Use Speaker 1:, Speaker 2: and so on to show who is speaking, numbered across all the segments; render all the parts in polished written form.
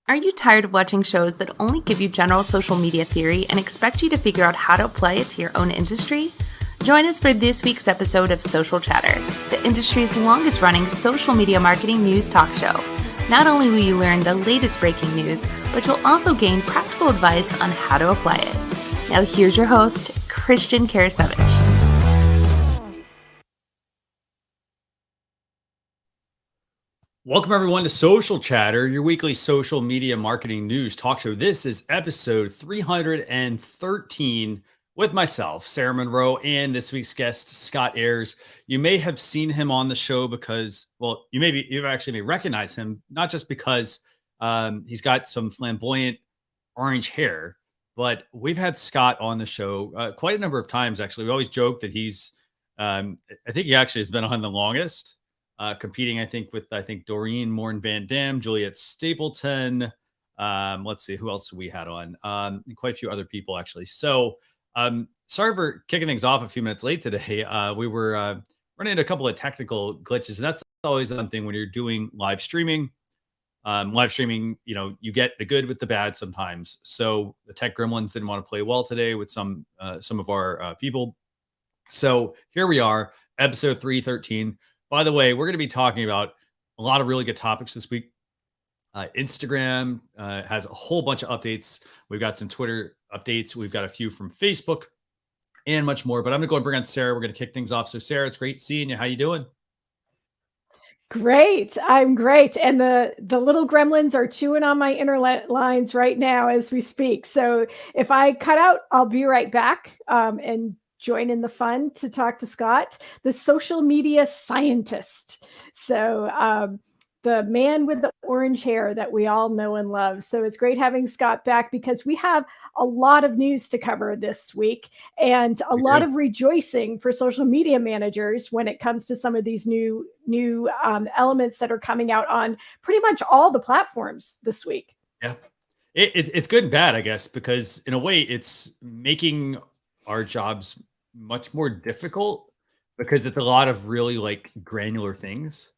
Speaker 1: Are you tired of watching shows that only give you general social media theory and expect you to figure out how to apply it to your own industry? Join us for this week's episode of Social Chatter, the industry's longest running social media marketing news talk show. Not only will you learn the latest breaking news, but you'll also gain practical advice on how to apply it. Now here's your host, Christian Karasevich.
Speaker 2: Welcome, everyone, to Social Chatter, your weekly social media marketing news talk show. This is episode 313 with myself, Sarah Monroe, and this week's guest, Scott Ayres. You may have seen him on the show because, well, you actually may recognize him, not just because he's got some flamboyant orange hair, but we've had Scott on the show quite a number of times, actually. We always joke that I think he actually has been on the longest. Competing, I think Doreen Morn Van Dam, Juliet Stapleton. Let's see who else we had on. Quite a few other people actually. So, sorry for kicking things off a few minutes late today. We were running into a couple of technical glitches, and that's always one thing when you're doing live streaming. You get the good with the bad sometimes. So the tech gremlins didn't want to play well today with some of our people. So here we are, episode 313. By the way, we're going to be talking about a lot of really good topics this week. Instagram has a whole bunch of updates. We've got some Twitter updates. We've got a few from Facebook and much more. But I'm going to go and bring on Sarah. We're going to kick things off. So, Sarah, it's great seeing you. How you doing?
Speaker 3: Great. I'm great. And the little gremlins are chewing on my inner lines right now as we speak. So if I cut out, I'll be right back and join in the fun to talk to Scott, the social media scientist. So the man with the orange hair that we all know and love. So it's great having Scott back because we have a lot of news to cover this week and a lot of rejoicing for social media managers when it comes to some of these new elements that are coming out on pretty much all the platforms this week.
Speaker 2: Yeah, it's good and bad, I guess, because in a way it's making our jobs much more difficult because it's a lot of really like granular things.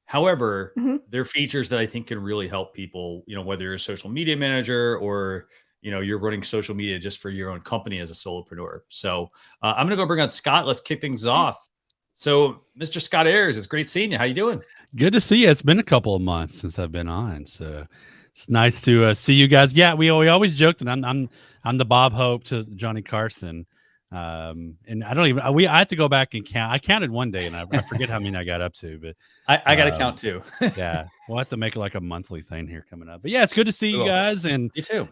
Speaker 2: However, there are features that I think can really help people, whether you're a social media manager or, you're running social media just for your own company as a solopreneur. So I'm going to go bring on Scott. Let's kick things off. So Mr. Scott Ayres, it's great seeing you. How you doing?
Speaker 4: Good to see you. It's been a couple of months since I've been on. So it's nice to see you guys. Yeah, we always joked that I'm the Bob Hope to Johnny Carson. And I don't even, I have to go back and count. I counted one day and I forget how many I got up to, but
Speaker 2: I got to count too.
Speaker 4: Yeah. We'll have to make it like a monthly thing here coming up, but yeah, it's good to see you guys. And
Speaker 2: you too,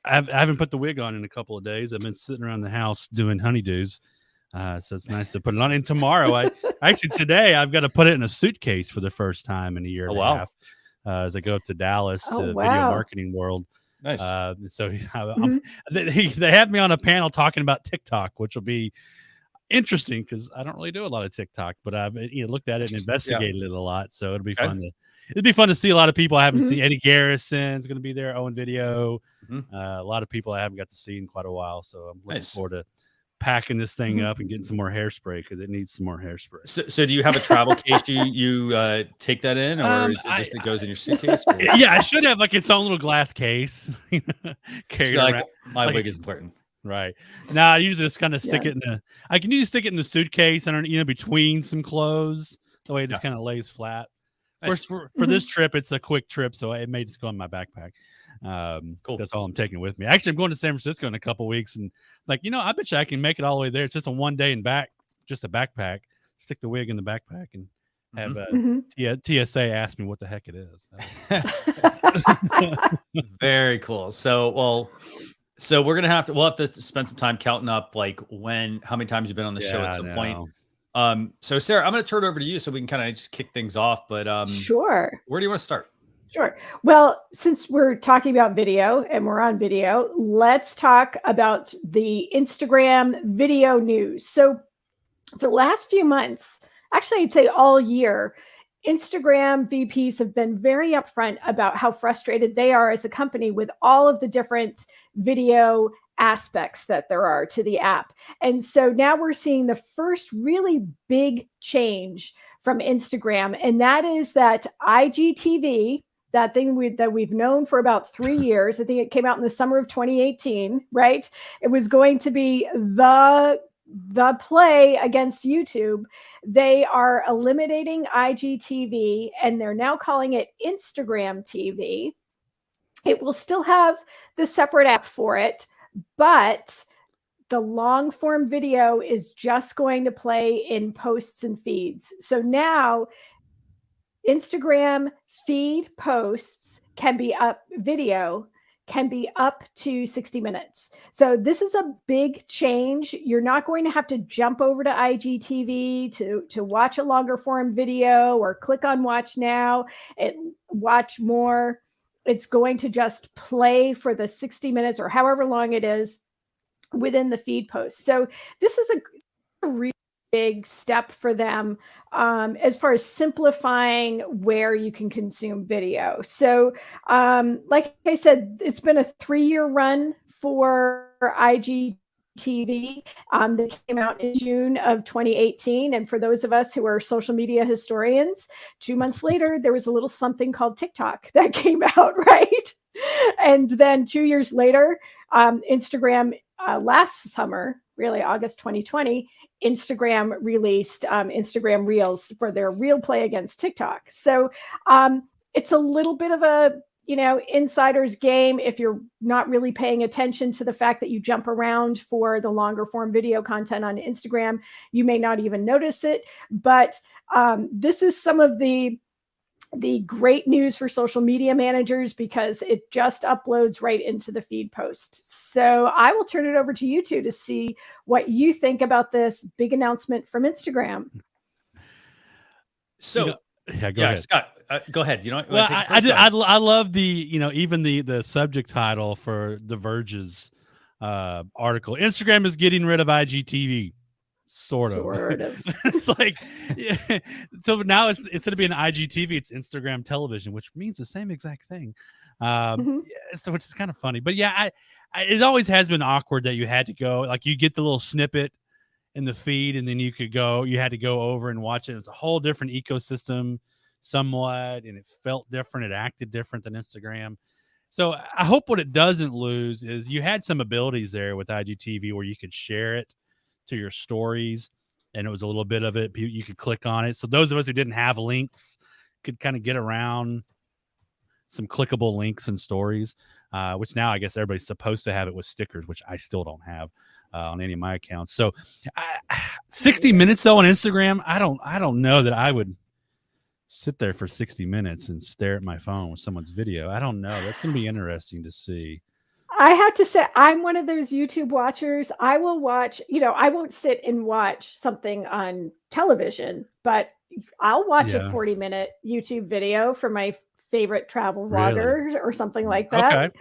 Speaker 4: I haven't put the wig on in a couple of days. I've been sitting around the house doing honeydews. So it's nice to put it on. And tomorrow, today I've got to put it in a suitcase for the first time in a year and a half, as I go up to Dallas to Video Marketing World.
Speaker 2: Nice.
Speaker 4: So they have me on a panel talking about TikTok, which will be interesting because I don't really do a lot of TikTok, but I've looked at it and investigated it a lot. So it'll be fun to see a lot of people I haven't seen. Eddie Garrison's going to be there. Owen Video, a lot of people I haven't got to see in quite a while. So I'm looking forward to packing this thing up and getting some more hairspray because it needs some more hairspray.
Speaker 2: So do you have a travel case you take that in, or is it just it goes in your suitcase?
Speaker 4: Yeah, I should have like its own little glass case. Carry
Speaker 2: like my wig is important.
Speaker 4: Right. Now I usually just kind of stick it in I can usually stick it in the suitcase and between some clothes. The way it just kind of lays flat. Nice. Of course, for this trip, it's a quick trip, so it may just go in my backpack. Cool. That's all I'm taking with me. Actually, I'm going to San Francisco in a couple of weeks, and I bet you I can make it all the way there. It's just a one day and back, just a backpack. Stick the wig in the backpack and have TSA ask me what the heck it is.
Speaker 2: Very cool. So we're gonna we'll have to spend some time counting up how many times you've been on the show at some point. So Sarah, I'm going to turn it over to you so we can kind of just kick things off. But
Speaker 3: sure.
Speaker 2: Where do you want to start?
Speaker 3: Sure. Well, since we're talking about video and we're on video, let's talk about the Instagram video news. So for the last few months, actually, I'd say all year, Instagram VPs have been very upfront about how frustrated they are as a company with all of the different video aspects that there are to the app. And so now we're seeing the first really big change from Instagram, and that is that IGTV, that thing that we've known for about 3 years. I think it came out in the summer of 2018, right? It was going to be the play against YouTube. They are eliminating IGTV and they're now calling it Instagram TV. It will still have the separate app for it, but the long form video is just going to play in posts and feeds. So now Instagram feed posts can be up, video can be up to 60 minutes. So this is a big change. You're not going to have to jump over to IGTV to watch a longer form video or click on watch now and watch more. It's going to just play for the 60 minutes or however long it is within the feed post. So this is a really big step for them as far as simplifying where you can consume video. So like I said, it's been a 3-year run for IGTV. They came out in June of 2018. And for those of us who are social media historians, 2 months later, there was a little something called TikTok that came out, right? And then 2 years later, Instagram last summer, really August 2020, Instagram released Instagram Reels for their real play against TikTok. So it's a little bit of a, insider's game if you're not really paying attention to the fact that you jump around for the longer form video content on Instagram. You may not even notice it, but this is some of the great news for social media managers because it just uploads right into the feed post. So I will turn it over to you two to see what you think about this big announcement from Instagram.
Speaker 2: So,
Speaker 4: go ahead.
Speaker 2: Scott, go ahead.
Speaker 4: Well, I love the, even the subject title for The Verge's article. Instagram is getting rid of IGTV. Sort of. It's like, yeah. So now it's instead of being IGTV, it's Instagram television, which means the same exact thing. So which is kind of funny, but yeah, it always has been awkward that you had to go, like you get the little snippet in the feed and then you had to go over and watch it. It's a whole different ecosystem somewhat. And it felt different. It acted different than Instagram. So I hope what it doesn't lose is you had some abilities there with IGTV where you could share it to your stories and it was a little bit of it. You could click on it. So those of us who didn't have links could kind of get around some clickable links and stories, which now I guess everybody's supposed to have it with stickers, which I still don't have on any of my accounts. So 60 minutes though on Instagram, I don't know that I would sit there for 60 minutes and stare at my phone with someone's video. I don't know. That's going to be interesting to see.
Speaker 3: I have to say, I'm one of those YouTube watchers. I will watch, I won't sit and watch something on television, but I'll watch a 40-minute YouTube video for my favorite travel vlogger or something like that.
Speaker 4: Okay.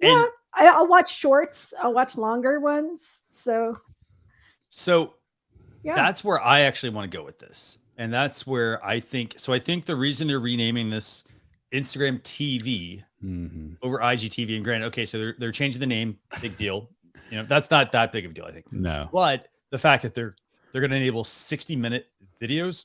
Speaker 3: Yeah. I'll watch shorts. I'll watch longer ones. So yeah.
Speaker 2: That's where I actually want to go with this. And that's where I think the reason they're renaming this Instagram TV over IGTV, and granted, okay, so they're changing the name, big deal. That's not that big of a deal, I think.
Speaker 4: No.
Speaker 2: But the fact that they're going to enable 60-minute videos.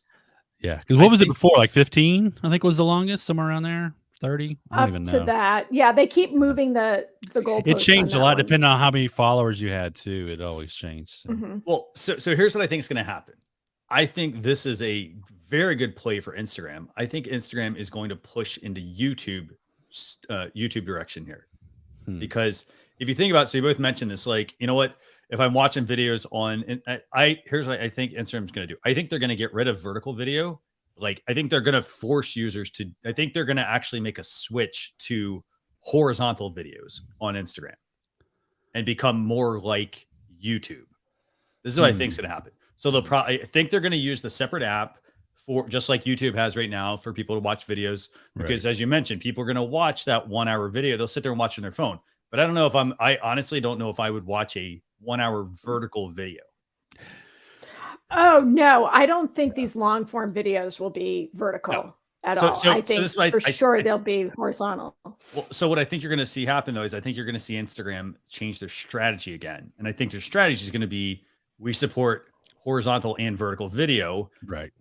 Speaker 4: Yeah, because what was it before? Like 15, I think was the longest, somewhere around there. 30. I don't even know.
Speaker 3: Up to that, yeah, they keep moving the goalposts.
Speaker 4: It changed a lot depending on how many followers you had too. It always changed. So.
Speaker 2: Well, so here's what I think is going to happen. I think this is a very good play for Instagram. I think Instagram is going to push into YouTube direction here, because if you think about it, so you both mentioned this, like, you know what? If I'm watching videos here's what I think Instagram's going to do. I think they're going to get rid of vertical video. Like, I think they're going to force users I think they're going to actually make a switch to horizontal videos on Instagram and become more like YouTube. This is what I think is going to happen. So I think they're going to use the separate app for, just like YouTube has right now, for people to watch videos, because as you mentioned, people are going to watch that 1 hour video. They'll sit there and watch on their phone, but I don't know if I honestly don't know if I would watch a 1 hour vertical video.
Speaker 3: Oh no, I don't think these long form videos will be vertical at all. I think they'll be horizontal.
Speaker 2: Well, so what I think you're going to see happen though is I think you're going to see Instagram change their strategy again, and I think their strategy is going to be, we support horizontal and vertical video.
Speaker 4: Right.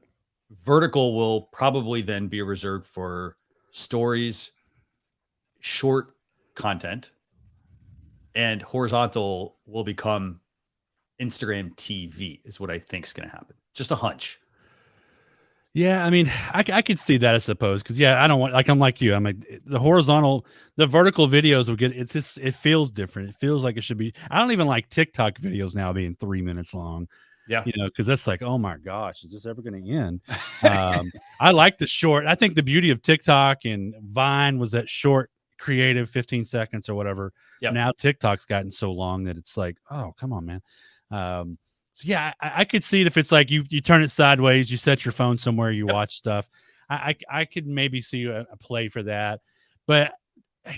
Speaker 2: Vertical will probably then be reserved for stories, short content, and horizontal will become Instagram TV is what I think is going to happen. Just a hunch.
Speaker 4: Yeah, I mean, I could see that, I suppose, because I don't want, like, I'm like you. I'm like, the vertical videos will get. It's just, it feels different. It feels like it should be. I don't even like TikTok videos now being 3 minutes long.
Speaker 2: Yeah,
Speaker 4: because that's like, oh my gosh, is this ever going to end? I like the short. I think the beauty of TikTok and Vine was that short, creative, 15 seconds or whatever.
Speaker 2: Yep.
Speaker 4: Now TikTok's gotten so long that it's like, oh, come on, man. So yeah, I could see it if it's like you turn it sideways, you set your phone somewhere, you watch stuff. I could maybe see a play for that, but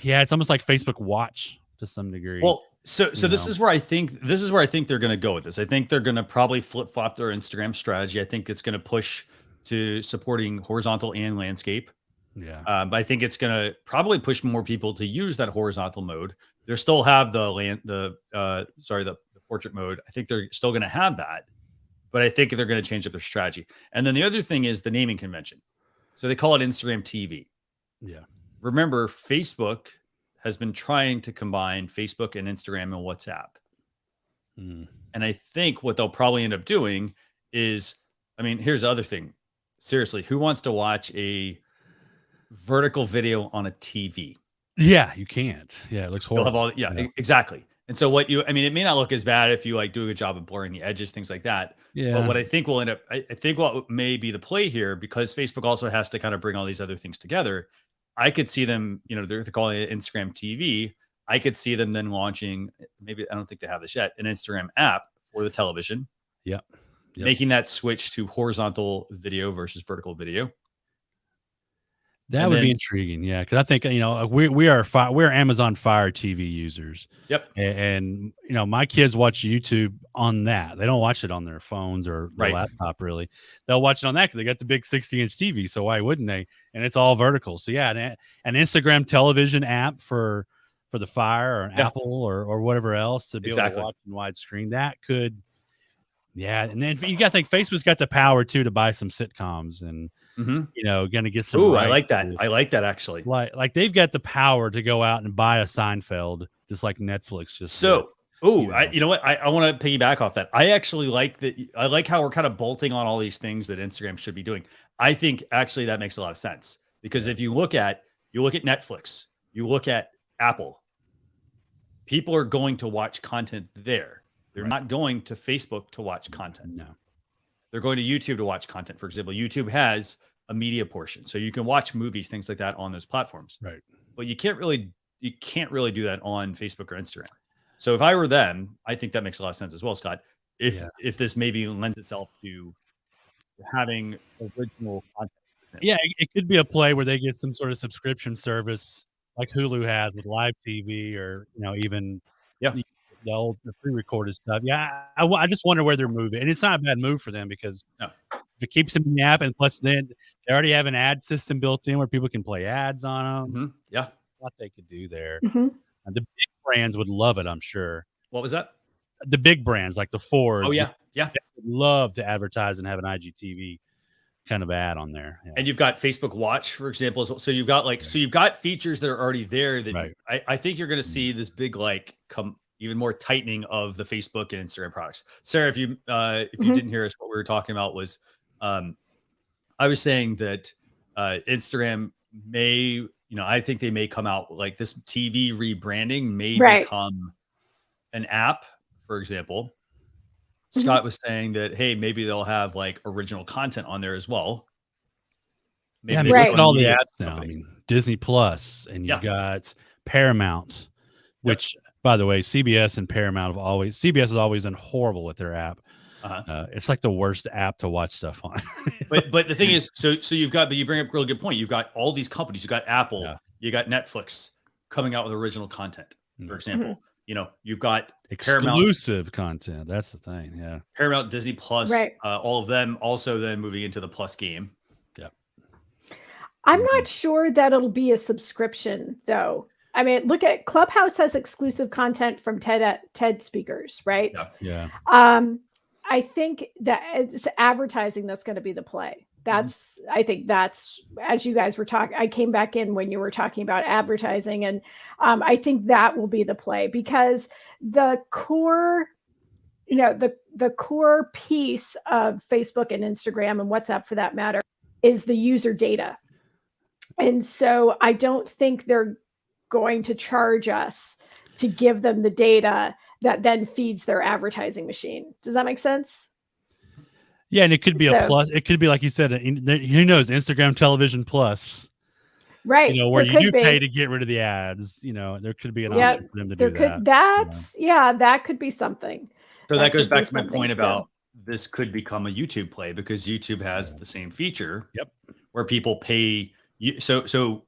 Speaker 4: yeah, it's almost like Facebook Watch to some degree.
Speaker 2: Well, so this is where I think they're going to go with this. I think they're going to probably flip flop their Instagram strategy. I think it's going to push to supporting horizontal and landscape.
Speaker 4: Yeah,
Speaker 2: but I think it's going to probably push more people to use that horizontal mode. They still have the portrait mode. I think they're still going to have that, but I think they're going to change up their strategy. And then the other thing is the naming convention. So they call it Instagram TV.
Speaker 4: Yeah.
Speaker 2: Remember, Facebook has been trying to combine Facebook and Instagram and WhatsApp. And I think what they'll probably end up doing is, I mean, here's the other thing. Seriously, who wants to watch a vertical video on a TV?
Speaker 4: Yeah, you can't. Yeah, it looks horrible.
Speaker 2: Exactly. And so it may not look as bad if you like do a good job of blurring the edges, things like that.
Speaker 4: Yeah.
Speaker 2: But what I think will end up, I think what may be the play here, because Facebook also has to kind of bring all these other things together. I could see them, they're calling it Instagram TV. I could see them then launching, maybe, I don't think they have this yet, an Instagram app for the television.
Speaker 4: Yep.
Speaker 2: Making that switch to horizontal video versus vertical video.
Speaker 4: That would be intriguing, yeah. Because I think we're Amazon Fire TV users.
Speaker 2: Yep.
Speaker 4: And my kids watch YouTube on that. They don't watch it on their phones or their laptop. Really, they'll watch it on that because they got the big 60-inch TV. So why wouldn't they? And it's all vertical. So yeah, an Instagram television app for the Fire or an Apple or whatever else to be able to watch in widescreen. That could. Yeah, and then you got to think Facebook's got the power too to buy some sitcoms and going to get some.
Speaker 2: Ooh, I like that. I like that actually.
Speaker 4: Like they've got the power to go out and buy a Seinfeld, just like Netflix just.
Speaker 2: So, you know what? I want to piggyback off that. I actually like that. I like how we're kind of bolting on all these things that Instagram should be doing. I think actually that makes a lot of sense because if you look at Netflix, you look at Apple, people are going to watch content there. They're not going to Facebook to watch content.
Speaker 4: No.
Speaker 2: They're going to YouTube to watch content. For example, YouTube has a media portion. So you can watch movies, things like that on those platforms.
Speaker 4: Right.
Speaker 2: But you can't really do that on Facebook or Instagram. So if I were them, I think that makes a lot of sense as well, Scott. If this maybe lends itself to having original content.
Speaker 4: Yeah, it could be a play where they get some sort of subscription service like Hulu has with live TV or, even the pre-recorded stuff. Yeah, I just wonder where they're moving. And it's not a bad move for them because if it keeps them in the app, and plus then they already have an ad system built in where people can play ads on them.
Speaker 2: Mm-hmm. Yeah.
Speaker 4: What they could do there.
Speaker 3: Mm-hmm.
Speaker 4: The big brands would love it, I'm sure.
Speaker 2: What was that?
Speaker 4: The big brands like the Fords.
Speaker 2: Oh, yeah. Yeah.
Speaker 4: Would love to advertise and have an IGTV kind of ad on there. Yeah.
Speaker 2: And you've got Facebook Watch, for example. So you've got you've got features that are already there that I think you're going to see this big even more tightening of the Facebook and Instagram products. Sarah, if you didn't hear us, what we were talking about was, I was saying that Instagram may, I think they may come out like this TV rebranding may become an app, for example. Scott was saying that, hey, maybe they'll have like original content on there as well.
Speaker 4: Maybe look at all the apps now. I mean, Disney Plus, and you've got Paramount, which, by the way, CBS and Paramount CBS has always done horrible with their app. It's like the worst app to watch stuff on.
Speaker 2: but the thing is, so you bring up a really good point. You've got all these companies. You got Apple, you got Netflix coming out with original content, for example. You've got
Speaker 4: exclusive content. That's the thing. Yeah.
Speaker 2: Paramount, Disney Plus, all of them also then moving into the Plus game.
Speaker 4: Yeah.
Speaker 3: I'm not sure that it'll be a subscription though. I mean, look at Clubhouse has exclusive content from TED speakers, right?
Speaker 4: Yeah.
Speaker 3: I think that it's advertising that's going to be the play. I think that's, as you guys were talking, I came back in when you were talking about advertising, and I think that will be the play, because the core, the core piece of Facebook and Instagram and WhatsApp, for that matter, is the user data. And so I don't think they're going to charge us to give them the data that then feeds their advertising machine. Does that make sense?
Speaker 4: Yeah, and it could be a plus. It could be, like you said, who knows, Instagram television plus.
Speaker 3: Right.
Speaker 4: Where you do pay to get rid of the ads. There could be an option for them to do that.
Speaker 3: That could be something.
Speaker 2: So that goes back to my point about this could become a YouTube play, because YouTube has the same feature.
Speaker 4: Yep.
Speaker 2: Where people pay. So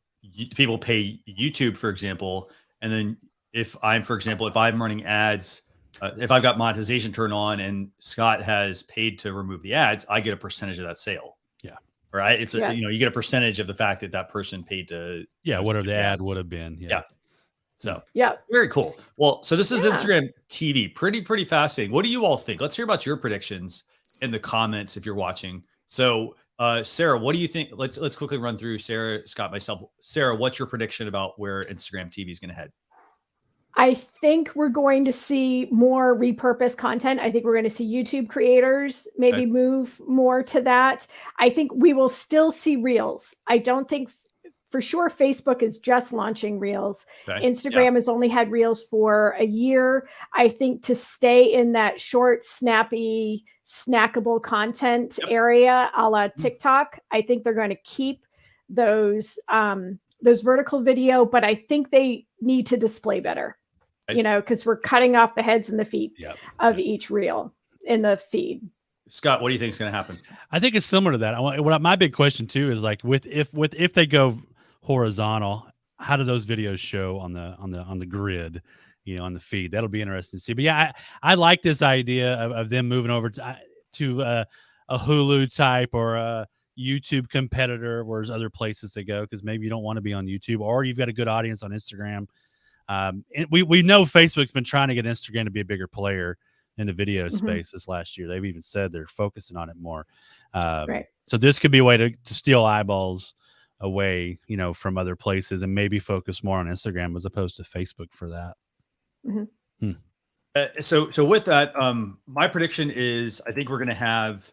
Speaker 2: people pay YouTube, for example, and then if I'm running ads, if I've got monetization turned on and Scott has paid to remove the ads, I get a percentage of that sale.
Speaker 4: Yeah.
Speaker 2: Right. It's you get a percentage of the fact that person paid to.
Speaker 4: Yeah. Whatever the ad would have been. Yeah.
Speaker 2: So very cool. Well, so this is Instagram TV. Pretty fascinating. What do you all think? Let's hear about your predictions in the comments if you're watching. So Sarah, what do you think? Let's quickly run through Sarah, Scott, myself. Sarah, what's your prediction about where Instagram TV is going to head?
Speaker 3: I think we're going to see more repurposed content. I think we're going to see YouTube creators maybe move more to that. I think we will still see Reels. I don't think for sure Facebook is just launching Reels. Instagram has only had Reels for a year. I think to stay in that short, snappy, snackable content area, a la TikTok, I think they're going to keep those vertical video, but I think they need to display better. Because we're cutting off the heads and the feet of each reel in the feed.
Speaker 2: Scott, what do you think is going to happen?
Speaker 4: I think it's similar to that. My big question too is, like, if they go horizontal, how do those videos show on the grid, on the feed? That'll be interesting to see. But yeah, I like this idea of them moving over to a Hulu type or a YouTube competitor, whereas other places they go, because maybe you don't want to be on YouTube, or you've got a good audience on Instagram. We know Facebook's been trying to get Instagram to be a bigger player in the video space this last year. They've even said they're focusing on it more. So this could be a way to steal eyeballs away, from other places, and maybe focus more on Instagram as opposed to Facebook for that.
Speaker 2: So with that, my prediction is I think we're going to have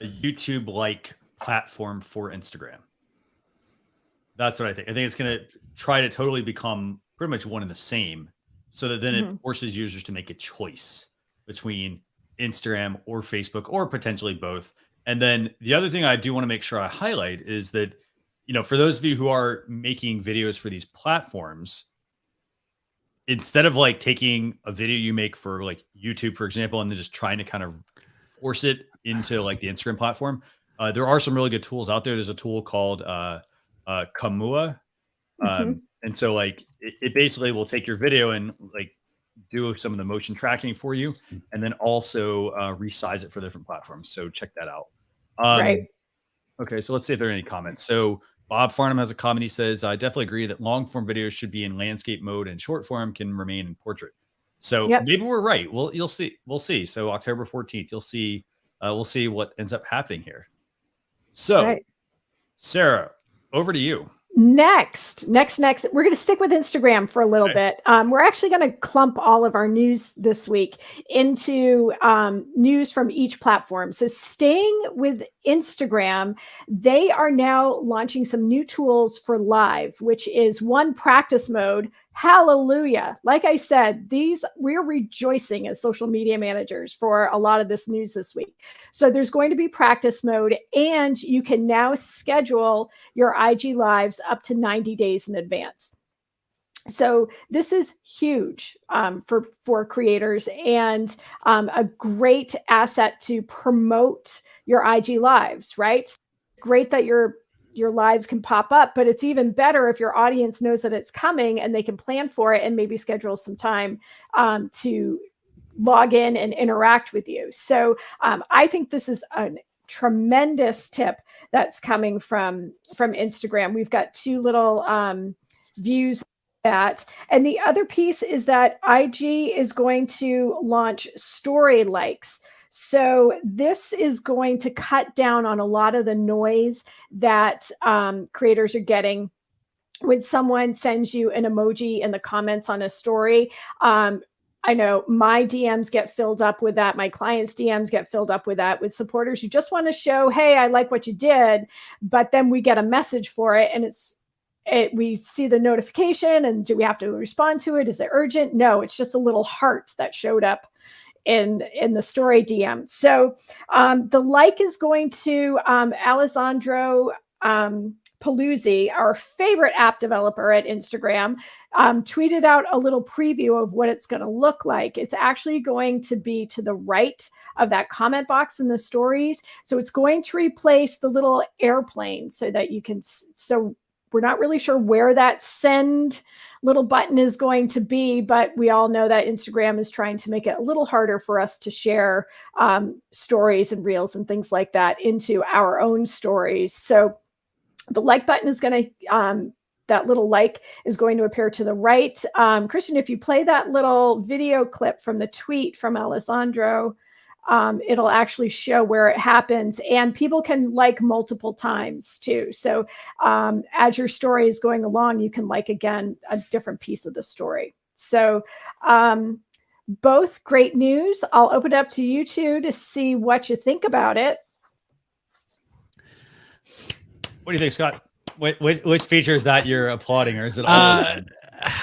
Speaker 2: a YouTube-like platform for Instagram. That's what I think. I think it's going to try to totally become pretty much one and the same, so that then it forces users to make a choice between Instagram or Facebook, or potentially both. And then the other thing I do want to make sure I highlight is that, for those of you who are making videos for these platforms, instead of like taking a video you make for like YouTube, for example, and then just trying to kind of force it into like the Instagram platform, there are some really good tools out there. There's a tool called Kamua. And so like it basically will take your video and like do some of the motion tracking for you, and then also resize it for different platforms. So check that out. Okay, so let's see if there are any comments. So Bob Farnham has a comment. He says, I definitely agree that long form videos should be in landscape mode and short form can remain in portrait. So maybe we're right. Well, you'll see. We'll see. So October 14th, you'll see. We'll see what ends up happening here. So Sarah, over to you.
Speaker 3: Next, we're going to stick with Instagram for a little bit. We're actually going to clump all of our news this week into news from each platform. So staying with Instagram, they are now launching some new tools for live, which is one, practice mode. Hallelujah. Like I said, we're rejoicing as social media managers for a lot of this news this week. So there's going to be practice mode, and you can now schedule your IG lives up to 90 days in advance. So this is huge for creators, and a great asset to promote your IG lives, right? It's great that your lives can pop up, but it's even better if your audience knows that it's coming and they can plan for it and maybe schedule some time to log in and interact with you. So I think this is a tremendous tip that's coming from Instagram. We've got two little views that. And the other piece is that IG is going to launch story likes. So this is going to cut down on a lot of the noise that creators are getting when someone sends you an emoji in the comments on a story. I know my DMs get filled up with that. My clients' DMs get filled up with that, with supporters who just want to show, hey, I like what you did. But then we get a message for it, and we see the notification, and do we have to respond to it? Is it urgent? No, it's just a little heart that showed up in the story DM. So the like is going to Alessandro Paluzzi, our favorite app developer at Instagram, tweeted out a little preview of what it's going to look like. It's actually going to be to the right of that comment box in the stories. So it's going to replace the little airplane so that you can, so we're not really sure where that send little button is going to be, but we all know that Instagram is trying to make it a little harder for us to share stories and reels and things like that into our own stories. So the like button is going to, that little like is going to appear to the right. Christian, if you play that little video clip from the tweet from Alessandro, it'll actually show where it happens, and people can like multiple times too. So as your story is going along, you can like again a different piece of the story. So both great news. I'll open it up to you two to see what you think about it.
Speaker 2: What do you think, Scott? Which feature is that you're applauding, or is it all?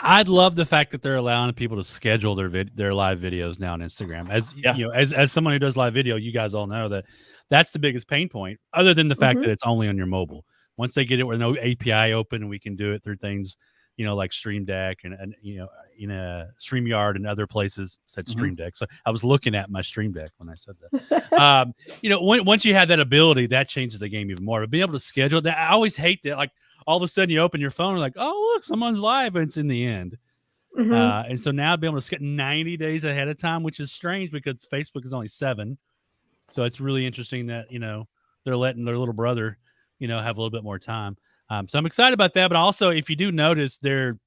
Speaker 4: I'd love the fact that they're allowing people to schedule their live videos now on Instagram. As you know, as someone who does live video, you guys all know that that's the biggest pain point, other than the fact that it's only on your mobile. Once they get it with no API open, and we can do it through things, like Stream Deck and in a StreamYard and other places. Said Stream Deck, so I was looking at my Stream Deck when I said that. Once you have that ability, that changes the game even more. But being able to schedule that, I always hate that. Like all of a sudden, you open your phone and like, oh look, someone's live, and it's in the end. And so now being able to schedule 90 days ahead of time, which is strange because Facebook is only 7, so it's really interesting that they're letting their little brother have a little bit more time. So I'm excited about that. But also, if you do notice, they're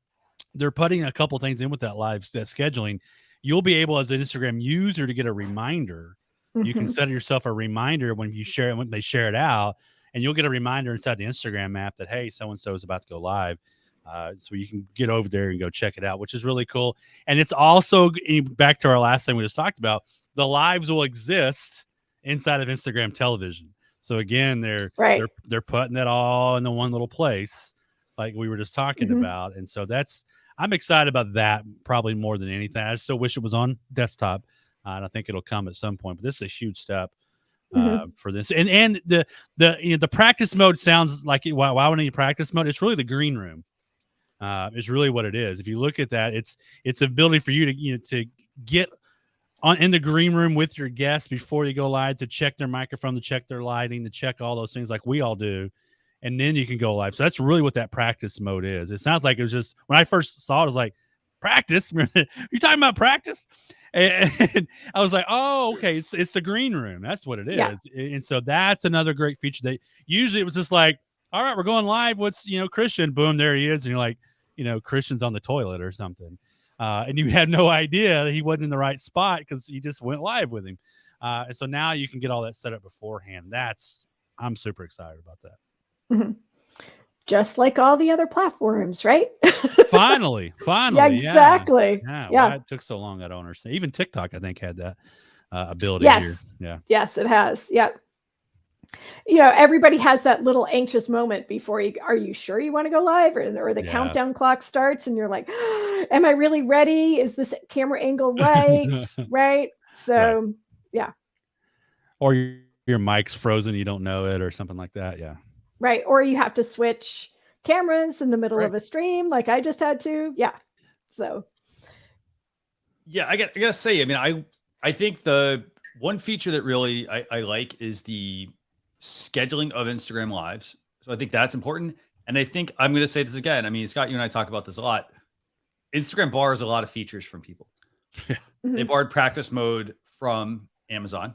Speaker 4: putting a couple things in with that scheduling. You'll be able, as an Instagram user, to get a reminder. You can set yourself a reminder when you share it, when they share it out, and you'll get a reminder inside the Instagram app that, hey, so-and-so is about to go live. So you can get over there and go check it out, which is really cool. And it's also, back to our last thing we just talked about, the lives will exist inside of Instagram television. So again, they're putting that all in the one little place, like we were just talking about. And so I'm excited about that probably more than anything. I still wish it was on desktop, and I think it'll come at some point. But this is a huge step for this. And the practice mode sounds like why would I need practice mode? It's really the green room. Is really what it is. If you look at that, it's ability for you to get in the green room with your guests before you go live, to check their microphone, to check their lighting, to check all those things like we all do. And then you can go live. So that's really what that practice mode is. It sounds like it was just, when I first saw it, I was like, practice? You're talking about practice? And I was like, oh, okay. It's the green room. That's what it is. Yeah. And so that's another great feature that usually it was just like, all right, we're going live. What's, Christian? Boom, there he is. And you're like, Christian's on the toilet or something. And you had no idea that he wasn't in the right spot because you just went live with him. And so now you can get all that set up beforehand. I'm super excited about that.
Speaker 3: Just like all the other platforms, right?
Speaker 4: Finally.
Speaker 3: Yeah, exactly.
Speaker 4: Yeah. Why it took so long, I don't understand. Even TikTok, I think, had that ability here. Yeah.
Speaker 3: Yes, it has. Yep. Everybody has that little anxious moment before are you sure you want to go live, or the countdown clock starts and you're like, am I really ready? Is this camera angle right? Right. So, yeah.
Speaker 4: Or your mic's frozen, you don't know it, or something like that. Yeah.
Speaker 3: Right. Or you have to switch cameras in the middle of a stream, like I just had to. Yeah. So.
Speaker 2: Yeah, I gotta say, I think the one feature that really I like is the scheduling of Instagram lives. So I think that's important. And I think I'm going to say this again. Scott, you and I talk about this a lot. Instagram bars a lot of features from people. They barred practice mode from Amazon.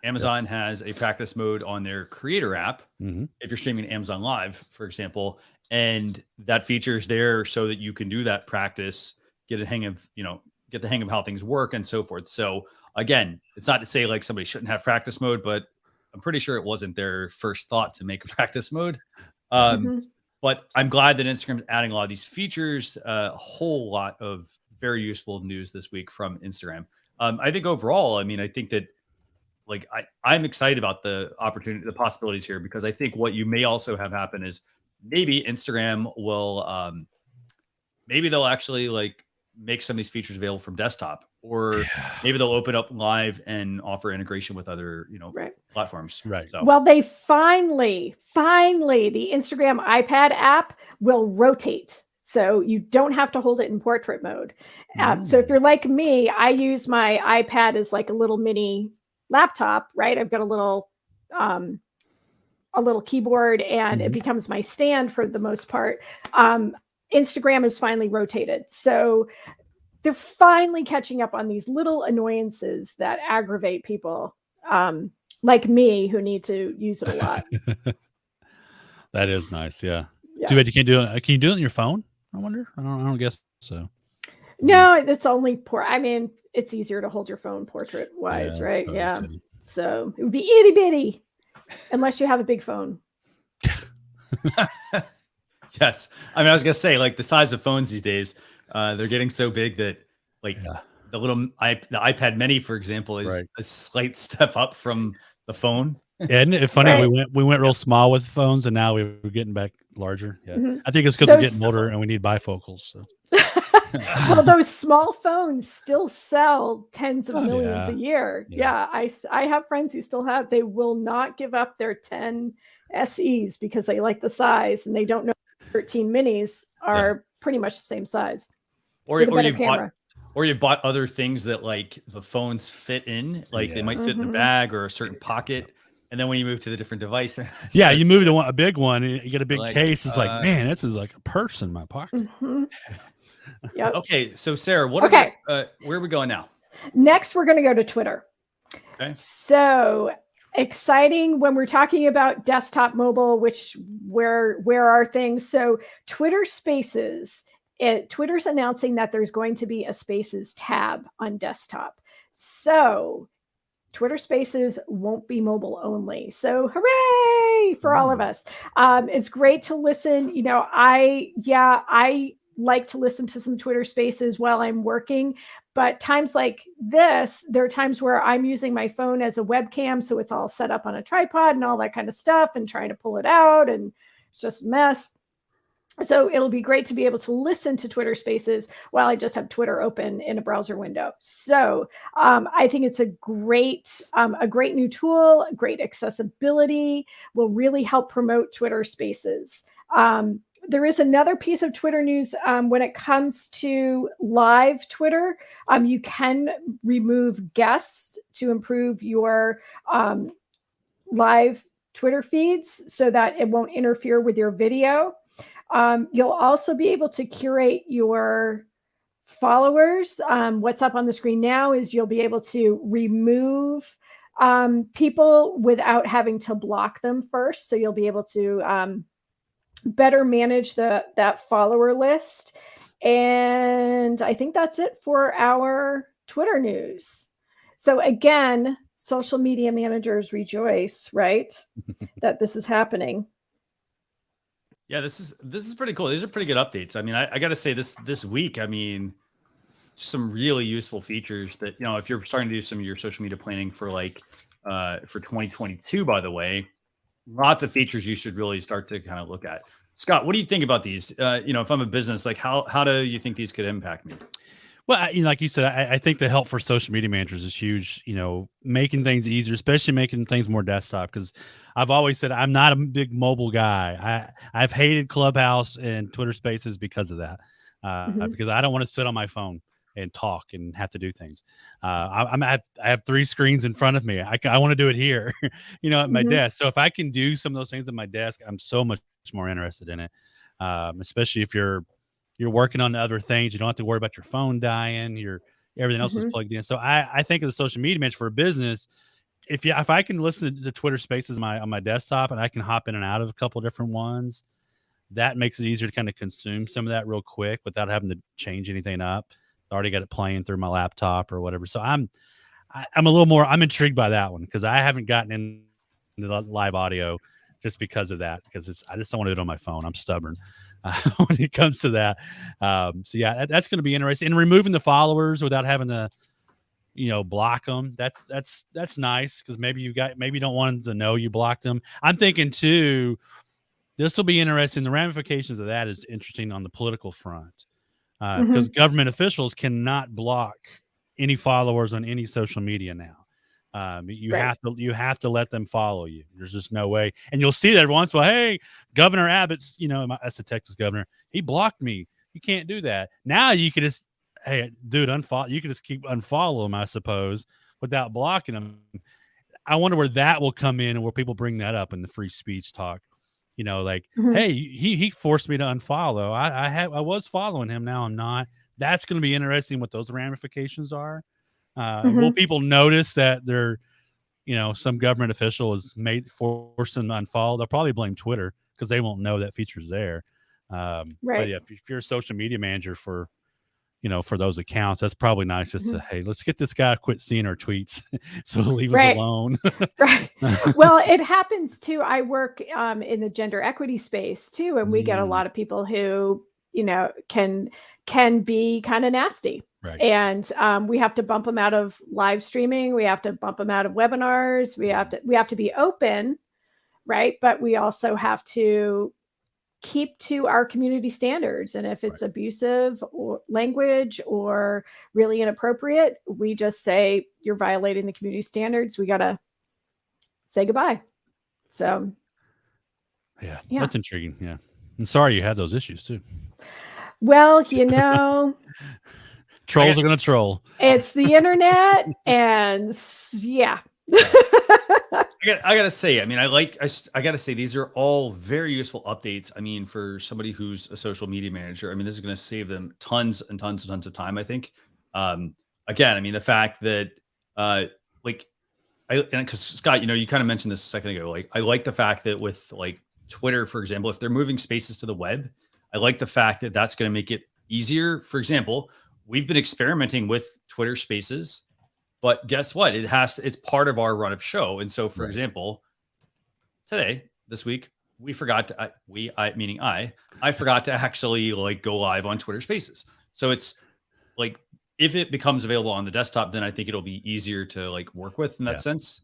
Speaker 2: Amazon has a practice mode on their creator app. If you're streaming Amazon Live, for example, and that feature is there so that you can do that practice, get a hang of, get the hang of how things work and so forth. So again, it's not to say like somebody shouldn't have practice mode, but I'm pretty sure it wasn't their first thought to make a practice mode. But I'm glad that Instagram's adding a lot of these features, a whole lot of very useful news this week from Instagram. I think overall, I mean, I think that like I'm excited about the opportunity, the possibilities here, because I think what you may also have happen is maybe Instagram will, maybe they'll actually like make some of these features available from desktop, or maybe they'll open up live and offer integration with other, platforms.
Speaker 4: Right.
Speaker 2: So.
Speaker 3: Well, they finally, the Instagram iPad app will rotate. So you don't have to hold it in portrait mode. So if you're like me, I use my iPad as like a little mini laptop, right? I've got a little keyboard, and it becomes my stand for the most part. Instagram is finally rotated. So they're finally catching up on these little annoyances that aggravate people like me, who need to use it a lot.
Speaker 4: That is nice. Yeah. Too bad you can't do it. Can you do it on your phone? I wonder. I don't guess so.
Speaker 3: No, it's only I mean, it's easier to hold your phone portrait wise, right? Yeah.
Speaker 4: Too.
Speaker 3: So it would be itty bitty unless you have a big phone.
Speaker 2: Yes. I mean, I was going to say, like, the size of phones these days, they're getting so big that, like, the iPad Mini, for example, is a slight step up from the phone.
Speaker 4: Isn't it funny? We went real small with phones, and now we're getting back larger. Yeah. I think it's because we're getting older and we need bifocals. So.
Speaker 3: Well, those small phones still sell tens of millions a year. Yeah. I have friends who still have, they will not give up their 10 SEs because they like the size, and they don't know 13 minis are pretty much the same size.
Speaker 2: Or you bought other things that like the phones fit in, like they might fit in a bag or a certain pocket. And then when you move to the different device,
Speaker 4: you move to a big one, you get a big case. It's like, man, this is like a purse in my pocket.
Speaker 3: Yep.
Speaker 2: Okay, so Sarah, where are we going now?
Speaker 3: Next, we're going to go to Twitter.
Speaker 2: Okay.
Speaker 3: So exciting when we're talking about desktop, mobile, where are things? So Twitter Spaces. Twitter's announcing that there's going to be a Spaces tab on desktop. So Twitter Spaces won't be mobile only. So hooray for all of us. It's great to listen. I like to listen to some Twitter Spaces while I'm working, but times like this, there are times where I'm using my phone as a webcam. So it's all set up on a tripod and all that kind of stuff, and trying to pull it out, and it's just a mess. So it'll be great to be able to listen to Twitter Spaces while I just have Twitter open in a browser window. So I think it's a great new tool, great accessibility, will really help promote Twitter Spaces. There is another piece of Twitter news when it comes to live Twitter. You can remove guests to improve your live Twitter feeds so that it won't interfere with your video. You'll also be able to curate your followers. What's up on the screen now is you'll be able to remove people without having to block them first. So you'll be able to better manage that follower list. And I think that's it for our Twitter news. So again, social media managers rejoice, right? that this is happening.
Speaker 2: Yeah, this is pretty cool. These are pretty good updates. I mean, I got to say this week, I mean, some really useful features that, if you're starting to do some of your social media planning for for 2022, by the way, lots of features you should really start to kind of look at. Scott, what do you think about these? If I'm a business, like how do you think these could impact me?
Speaker 4: Well, like you said, I think the help for social media managers is huge, making things easier, especially making things more desktop. Because I've always said I'm not a big mobile guy. I've hated Clubhouse and Twitter Spaces because of that, because I don't want to sit on my phone and talk and have to do things. I have 3 screens in front of me. I want to do it here, at my desk. So if I can do some of those things at my desk, I'm so much more interested in it, especially if you're working on other things. You don't have to worry about your phone dying. Everything else is plugged in. So I think of the social media manager for a business. If I can listen to Twitter Spaces on my desktop, and I can hop in and out of a couple of different ones, that makes it easier to kind of consume some of that real quick without having to change anything up. I already got it playing through my laptop or whatever. So I'm a little more, I'm intrigued by that one because I haven't gotten into the live audio just because of that, because I just don't want to do it on my phone. I'm stubborn when it comes to that. So yeah, that's going to be interesting. And removing the followers without having to, block them. That's nice because maybe you don't want them to know you blocked them. I'm thinking too, this will be interesting. The ramifications of that is interesting on the political front because government officials cannot block any followers on any social media now. You have to let them follow you. There's just no way. And you'll see that every once in a while. Hey, Governor Abbott's, that's the Texas governor. He blocked me. You can't do that. Now you could just, hey, dude, unfollow. You could just keep unfollow him, I suppose, without blocking him. I wonder where that will come in and where people bring that up in the free speech talk. Hey, he forced me to unfollow. I was following him. Now I'm not. That's going to be interesting what those ramifications are. Will people notice that they're, some government official is forced them to unfollow? They'll probably blame Twitter because they won't know that feature's there. But yeah, if you're a social media manager for those accounts, that's probably nice just to, hey, let's get this guy to quit seeing our tweets. So leave us alone.
Speaker 3: Right. Well, it happens too. I work in the gender equity space too. And we get a lot of people who, can be kind of nasty.
Speaker 4: Right.
Speaker 3: And we have to bump them out of live streaming. We have to bump them out of webinars. We have to be open, right? But we also have to keep to our community standards. And if it's abusive or language or really inappropriate, we just say you're violating the community standards. We got to say goodbye. So
Speaker 4: yeah, that's intriguing. Yeah. I'm sorry you had those issues too.
Speaker 3: Well,
Speaker 4: trolls are going to troll.
Speaker 3: It's the internet, and yeah.
Speaker 2: I gotta say, I mean, I gotta say, these are all very useful updates. I mean, for somebody who's a social media manager, I mean, this is going to save them tons and tons and tons of time, I think. Again, I mean, the fact that, because Scott, you kind of mentioned this a second ago. I like the fact that with Twitter, for example, if they're moving spaces to the web, I like the fact that that's going to make it easier. For example, we've been experimenting with Twitter Spaces, but guess what? It's part of our run of show. And so, for example, this week, we forgot to, I forgot to actually go live on Twitter Spaces. So it's if it becomes available on the desktop, then I think it'll be easier to work with in that sense.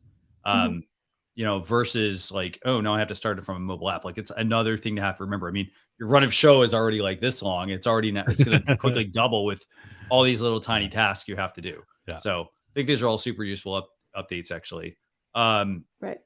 Speaker 2: Versus oh, no, I have to start it from a mobile app. It's another thing to have to remember. I mean, your run of show is already this long. It's going to quickly double with all these little tiny tasks you have to do. Yeah. So I think these are all super useful updates, actually.
Speaker 3: Right.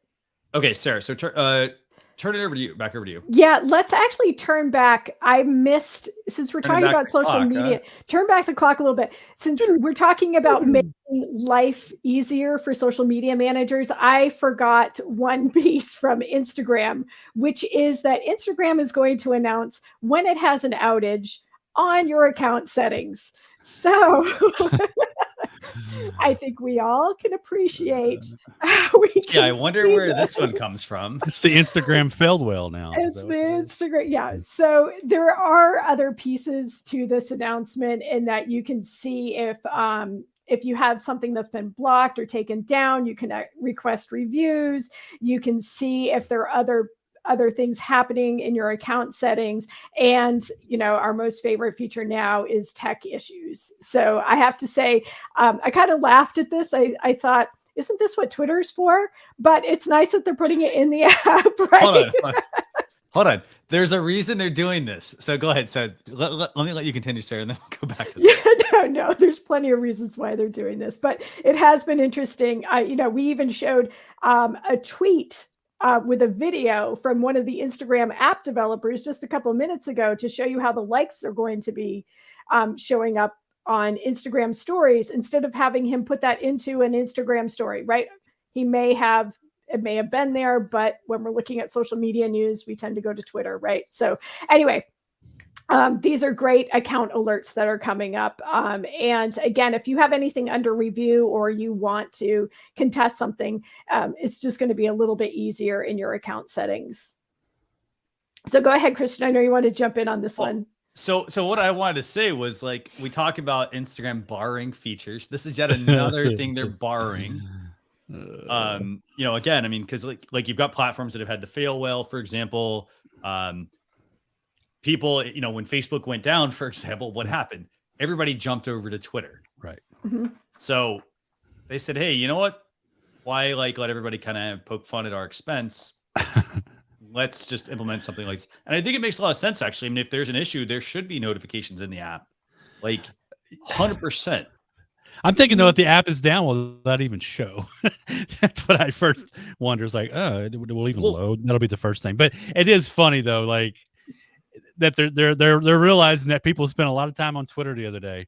Speaker 2: Okay, Sarah. So turn it back over to you.
Speaker 3: Yeah, let's actually turn back. I missed, since we're talking about social media, turn back the clock a little bit. Since we're talking about making life easier for social media managers, I forgot one piece from Instagram, which is that Instagram is going to announce when it has an outage on your account settings. So I think we all can appreciate how we can
Speaker 2: I wonder where this one comes from.
Speaker 4: It's the Instagram failed well now.
Speaker 3: It's the Instagram. Yeah. So there are other pieces to this announcement in that you can see if you have something that's been blocked or taken down, you can request reviews. You can see if there are other things happening in your account settings. And, our most favorite feature now is tech issues. So I have to say, I kind of laughed at this. I thought, isn't this what Twitter's for? But it's nice that they're putting it in the app, right?
Speaker 2: Hold on. There's a reason they're doing this. So go ahead. So let me let you continue, Sarah, and then we'll go back to this.
Speaker 3: No, there's plenty of reasons why they're doing this, but it has been interesting. We even showed a tweet with a video from one of the Instagram app developers just a couple of minutes ago to show you how the likes are going to be showing up on Instagram stories instead of having him put that into an Instagram story, right? It may have been there, but when we're looking at social media news, we tend to go to Twitter, right? So anyway, these are great account alerts that are coming up. And again, if you have anything under review or you want to contest something, it's just going to be a little bit easier in your account settings. So go ahead, Christian. I know you want to jump in on this one.
Speaker 2: So what I wanted to say was, like, we talk about Instagram borrowing features. This is yet another thing they're borrowing. Again, I mean, because like you've got platforms that have had the fail whale, for example. People, when Facebook went down, for example, what happened? Everybody jumped over to Twitter.
Speaker 4: Right.
Speaker 3: Mm-hmm.
Speaker 2: So they said, hey, you know what? Why let everybody kind of poke fun at our expense? Let's just implement something like this. And I think it makes a lot of sense, actually. I mean, if there's an issue, there should be notifications in the app. Like 100%.
Speaker 4: I'm thinking though, if the app is down, will that even show? That's what I first wonder. It's like, it will even load. That'll be the first thing. But it is funny though, like that they're realizing that people spent a lot of time on Twitter the other day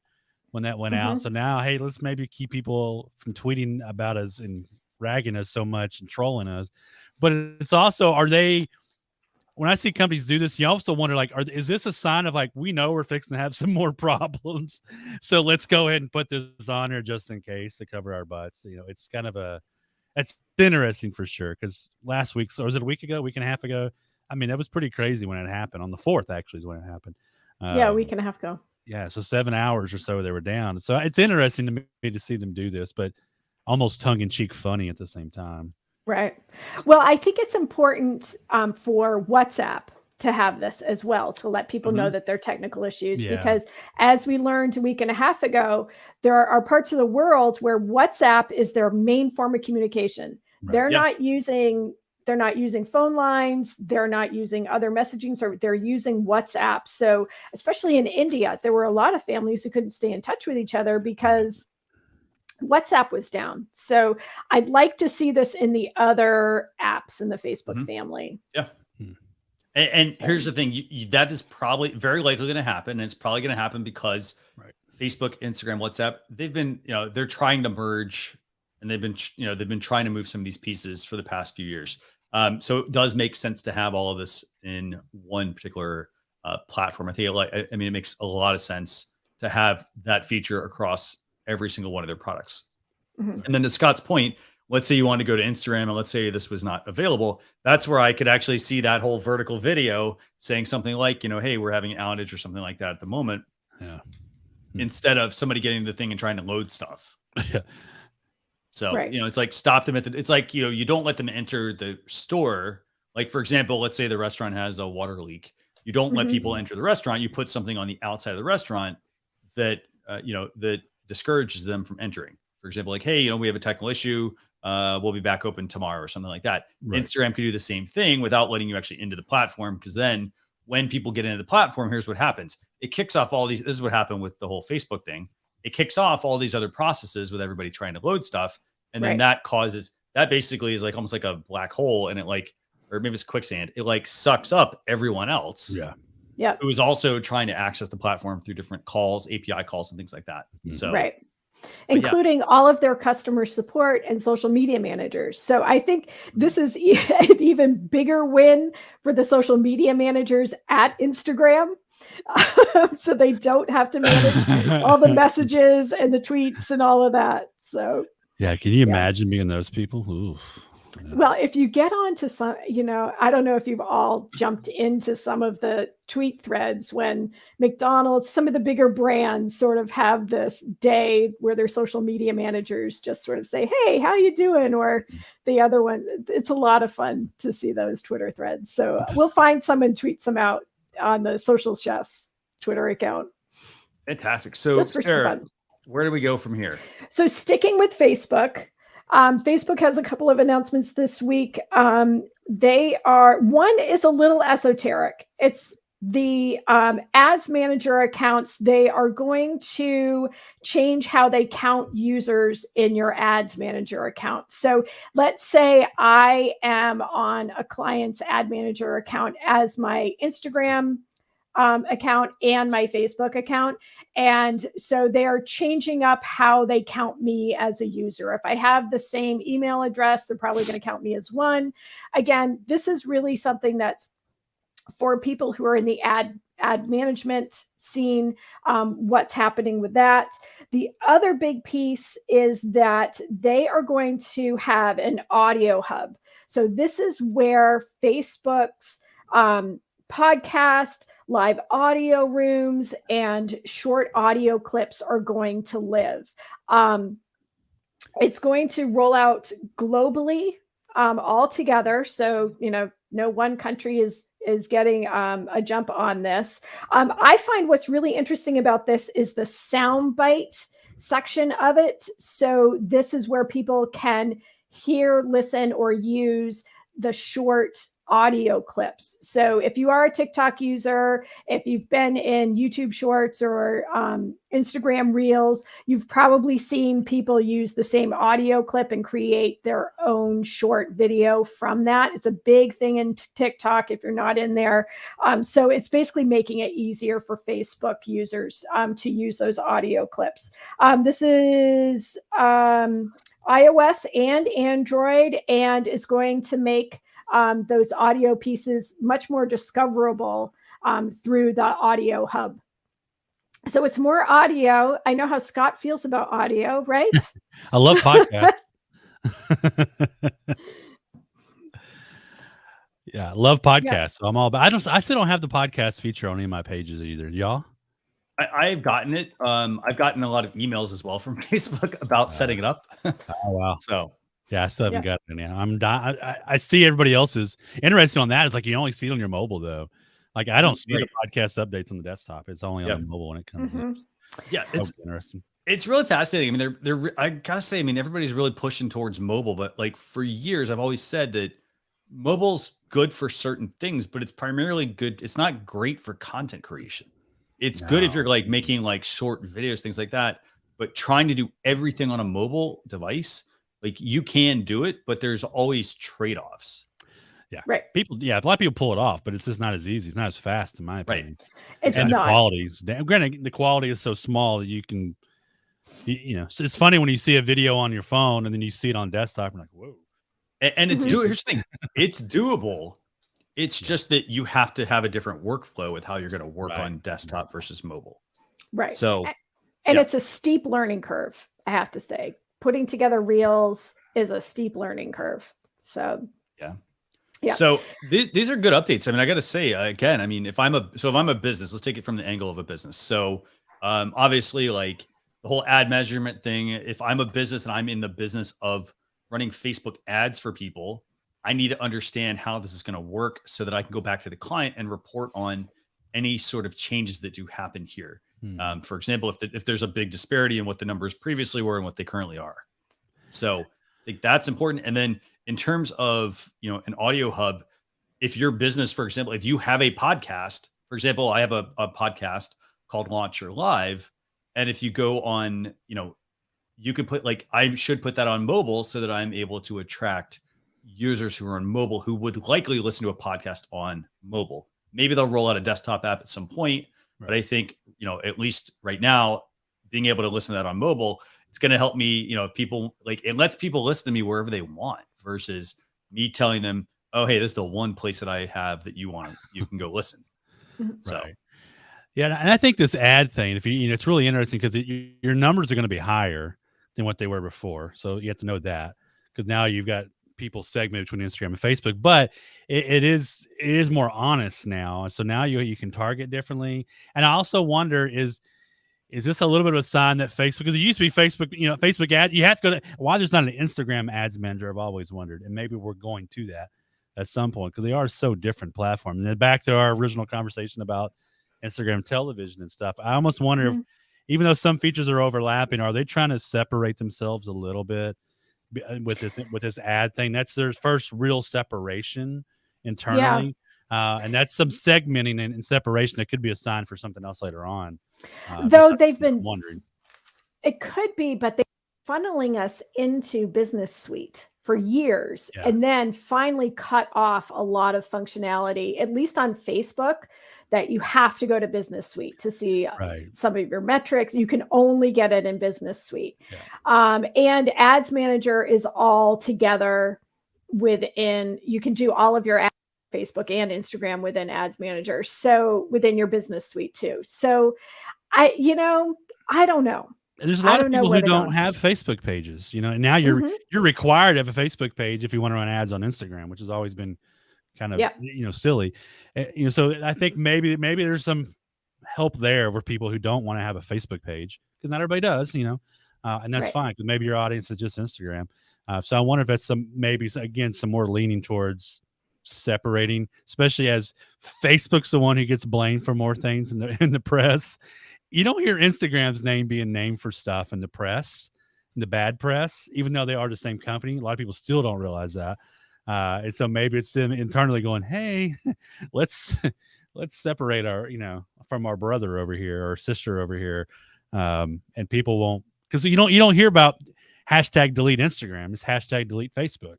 Speaker 4: when that went out. So now, hey, let's maybe keep people from tweeting about us and ragging us so much and trolling us. But it's also, when I see companies do this, you also wonder, like, is this a sign of like, we know we're fixing to have some more problems, so let's go ahead and put this on there just in case to cover our butts. It's kind of it's interesting for sure. Because last week, so was it week and a half ago? I mean, that was pretty crazy when it happened. On the 4th, actually, is when it happened.
Speaker 3: A week and a half ago.
Speaker 4: Yeah, so 7 hours or so they were down. So it's interesting to me to see them do this, but almost tongue-in-cheek funny at the same time.
Speaker 3: Right. Well, I think it's important for WhatsApp to have this as well, to let people know that there are technical issues, because as we learned a week and a half ago, there are parts of the world where WhatsApp is their main form of communication. Right. They're not using phone lines. They're not using other messaging service. They're using WhatsApp. So especially in India, there were a lot of families who couldn't stay in touch with each other because WhatsApp was down. So I'd like to see this in the other apps in the Facebook family.
Speaker 2: Yeah. And here's the thing, that is probably very likely going to happen. And it's probably going to happen because Facebook, Instagram, WhatsApp, they've been, they're trying to merge, and they've been trying to move some of these pieces for the past few years. So it does make sense to have all of this in one particular platform. I think it makes a lot of sense to have that feature across every single one of their products. And then to Scott's point, let's say you want to go to Instagram and let's say this was not available. That's where I could actually see that whole vertical video saying something like, hey, we're having an outage or something like that at the moment. Yeah. Instead of somebody getting the thing and trying to load stuff. Yeah. So, it's like stop them it's like, you don't let them enter the store. Like, for example, let's say the restaurant has a water leak. You don't let people enter the restaurant. You put something on the outside of the restaurant that, that discourages them from entering. For example, like, hey, we have a technical issue. We'll be back open tomorrow or something like that. Right. Instagram could do the same thing without letting you actually into the platform. Because then when people get into the platform, here's what happens. It kicks off all these. This is what happened with the whole Facebook thing. It kicks off all these other processes with everybody trying to load stuff. And then that basically is like almost like a black hole. And it or maybe it's quicksand. It sucks up everyone else. Yeah. Yeah. Who is also trying to access the platform through different calls, API calls, and things like that. So,
Speaker 3: including all of their customer support and social media managers. So I think this is an even bigger win for the social media managers at Instagram. So they don't have to manage all the messages and the tweets and all of that. So
Speaker 4: yeah, can you imagine being those people? Ooh. Yeah.
Speaker 3: Well, if you get onto some, I don't know if you've all jumped into some of the tweet threads when McDonald's, some of the bigger brands sort of have this day where their social media managers just sort of say, hey, how you doing? Or the other one, it's a lot of fun to see those Twitter threads. So we'll find some and tweet some out on the Social Chefs Twitter account.
Speaker 2: Fantastic. So Sarah, where do we go from here?
Speaker 3: So sticking with Facebook, Facebook has a couple of announcements this week. One is a little esoteric. It's the ads manager accounts. They are going to change how they count users in your ads manager account. So let's say I am on a client's ad manager account as my Instagram account and my Facebook account. And so they are changing up how they count me as a user. If I have the same email address, they're probably going to count me as one. Again, this is really something that's for people who are in the ad management scene, what's happening with that. The other big piece is that they are going to have an audio hub. So this is where Facebook's podcast, live audio rooms, and short audio clips are going to live. It's going to roll out globally, all together. So, no one country is getting a jump on this. I find what's really interesting about this is the soundbite section of it. So this is where people can hear, listen, or use the short audio clips. So if you are a TikTok user, if you've been in YouTube Shorts or Instagram Reels, you've probably seen people use the same audio clip and create their own short video from that. It's a big thing in TikTok if you're not in there. So it's basically making it easier for Facebook users to use those audio clips. This is iOS and Android, and is going to make those audio pieces much more discoverable through the audio hub. So it's more audio. I know how Scott feels about audio, right?
Speaker 4: I love podcasts. Yeah, I love podcasts. Yeah. So I'm all about. I still don't have the podcast feature on any of my pages either. Y'all?
Speaker 2: I've gotten it. I've gotten a lot of emails as well from Facebook about setting it up.
Speaker 4: Oh wow!
Speaker 2: So.
Speaker 4: Yeah, I still haven't got it yet. I see everybody else's. Interesting on that is like you only see it on your mobile though. Like I don't see the podcast updates on the desktop. It's only on the mobile when it comes in.
Speaker 2: Yeah, it's
Speaker 4: interesting.
Speaker 2: It's really fascinating. I mean, they're I gotta say, I mean, everybody's really pushing towards mobile, but like for years, I've always said that mobile's good for certain things, but it's primarily good. It's not great for content creation. It's good if you're like making like short videos, things like that, but trying to do everything on a mobile device. Like you can do it, but there's always trade-offs.
Speaker 4: Yeah. Right. A lot of people pull it off, but it's just not as easy. It's not as fast in my opinion.
Speaker 3: It's
Speaker 4: and
Speaker 3: not.
Speaker 4: The quality is granted, the quality is so small that you can, it's funny when you see a video on your phone and then you see it on desktop. You're like, whoa.
Speaker 2: And it's doable. Here's the thing. It's doable. It's just that you have to have a different workflow with how you're going to work on desktop versus mobile.
Speaker 3: Right.
Speaker 2: So,
Speaker 3: and it's a steep learning curve, I have to say. Putting together reels is a steep learning curve. So
Speaker 2: yeah. So these are good updates. I mean, I got to say again, I mean, if I'm a business, let's take it from the angle of a business. So obviously like the whole ad measurement thing, if I'm a business and I'm in the business of running Facebook ads for people, I need to understand how this is going to work so that I can go back to the client and report on any sort of changes that do happen here. For example, if there's a big disparity in what the numbers previously were and what they currently are. So I think that's important. And then in terms of, an audio hub, if your business, for example, if you have a podcast, for example, I have a podcast called Launch Your Live. And if you go on, you could put I should put that on mobile so that I'm able to attract users who are on mobile who would likely listen to a podcast on mobile. Maybe they'll roll out a desktop app at some point. Right. But I think, at least right now, being able to listen to that on mobile, it's going to help me, if people it lets people listen to me wherever they want versus me telling them, oh, hey, this is the one place that I have that you can go listen. So,
Speaker 4: right. Yeah. And I think this ad thing, if it's really interesting because your numbers are going to be higher than what they were before. So you have to know that because now you've got people segmented between Instagram and Facebook, but it is more honest now. So now you can target differently. And I also wonder is this a little bit of a sign that Facebook, because it used to be Facebook, Facebook ad, you have to go to why there's not an Instagram ads manager. I've always wondered, and maybe we're going to that at some point because they are so different platforms. And then back to our original conversation about Instagram television and stuff. I almost wonder if, even though some features are overlapping, are they trying to separate themselves a little bit with this ad thing? That's their first real separation internally. And that's some segmenting and separation that could be a sign for something else later on.
Speaker 3: Though they've been
Speaker 4: wondering.
Speaker 3: It could be, but they're funneling us into Business Suite for years and then finally cut off a lot of functionality, at least on Facebook, that you have to go to Business Suite to see some of your metrics. You can only get it in Business Suite. And Ads Manager is all together within, you can do all of your ads, Facebook and Instagram within Ads Manager. So within your Business Suite too. So I don't know.
Speaker 4: There's a lot of people who don't have Facebook pages, and now you're required to have a Facebook page if you want to run ads on Instagram, which has always been kind of silly. So I think maybe there's some help there for people who don't want to have a Facebook page, because not everybody does, and that's fine, because maybe your audience is just Instagram. So I wonder if that's some more leaning towards separating, especially as Facebook's the one who gets blamed for more things in the press. You don't hear Instagram's name being named for stuff in the press, in the bad press, even though they are the same company. A lot of people still don't realize that. And so maybe it's them internally going, hey, let's separate our, from our brother over here or sister over here. And people won't, because you don't hear about hashtag delete Instagram. It's hashtag delete Facebook.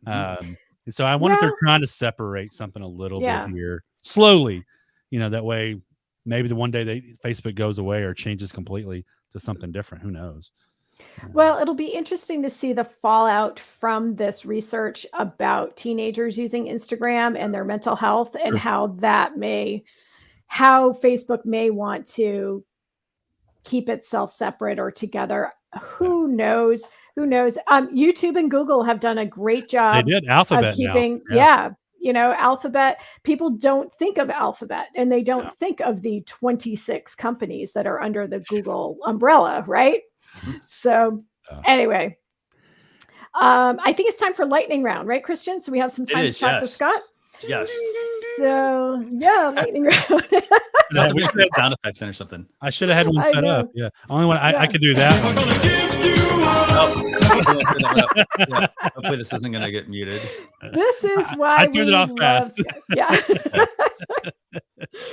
Speaker 4: And so I wonder if they're trying to separate something a little bit here slowly, that way maybe the one day Facebook goes away or changes completely to something different. Who knows?
Speaker 3: Well, it'll be interesting to see the fallout from this research about teenagers using Instagram and their mental health, and how Facebook may want to keep itself separate or together. Who knows? YouTube and Google have done a great job.
Speaker 4: They did. Alphabet
Speaker 3: of keeping, Alphabet. People don't think of Alphabet, and they don't think of the 26 companies that are under the Google umbrella, right? So anyway, I think it's time for lightning round, right, Christian? So we have some time to talk to Scott.
Speaker 2: Yes.
Speaker 3: So lightning round.
Speaker 2: No, we should have sound effects in or something.
Speaker 4: I should have had one set up. Yeah, only one I could do that.
Speaker 2: Hopefully this isn't going to get muted.
Speaker 3: This is why
Speaker 4: I turned it off fast.
Speaker 3: Yeah.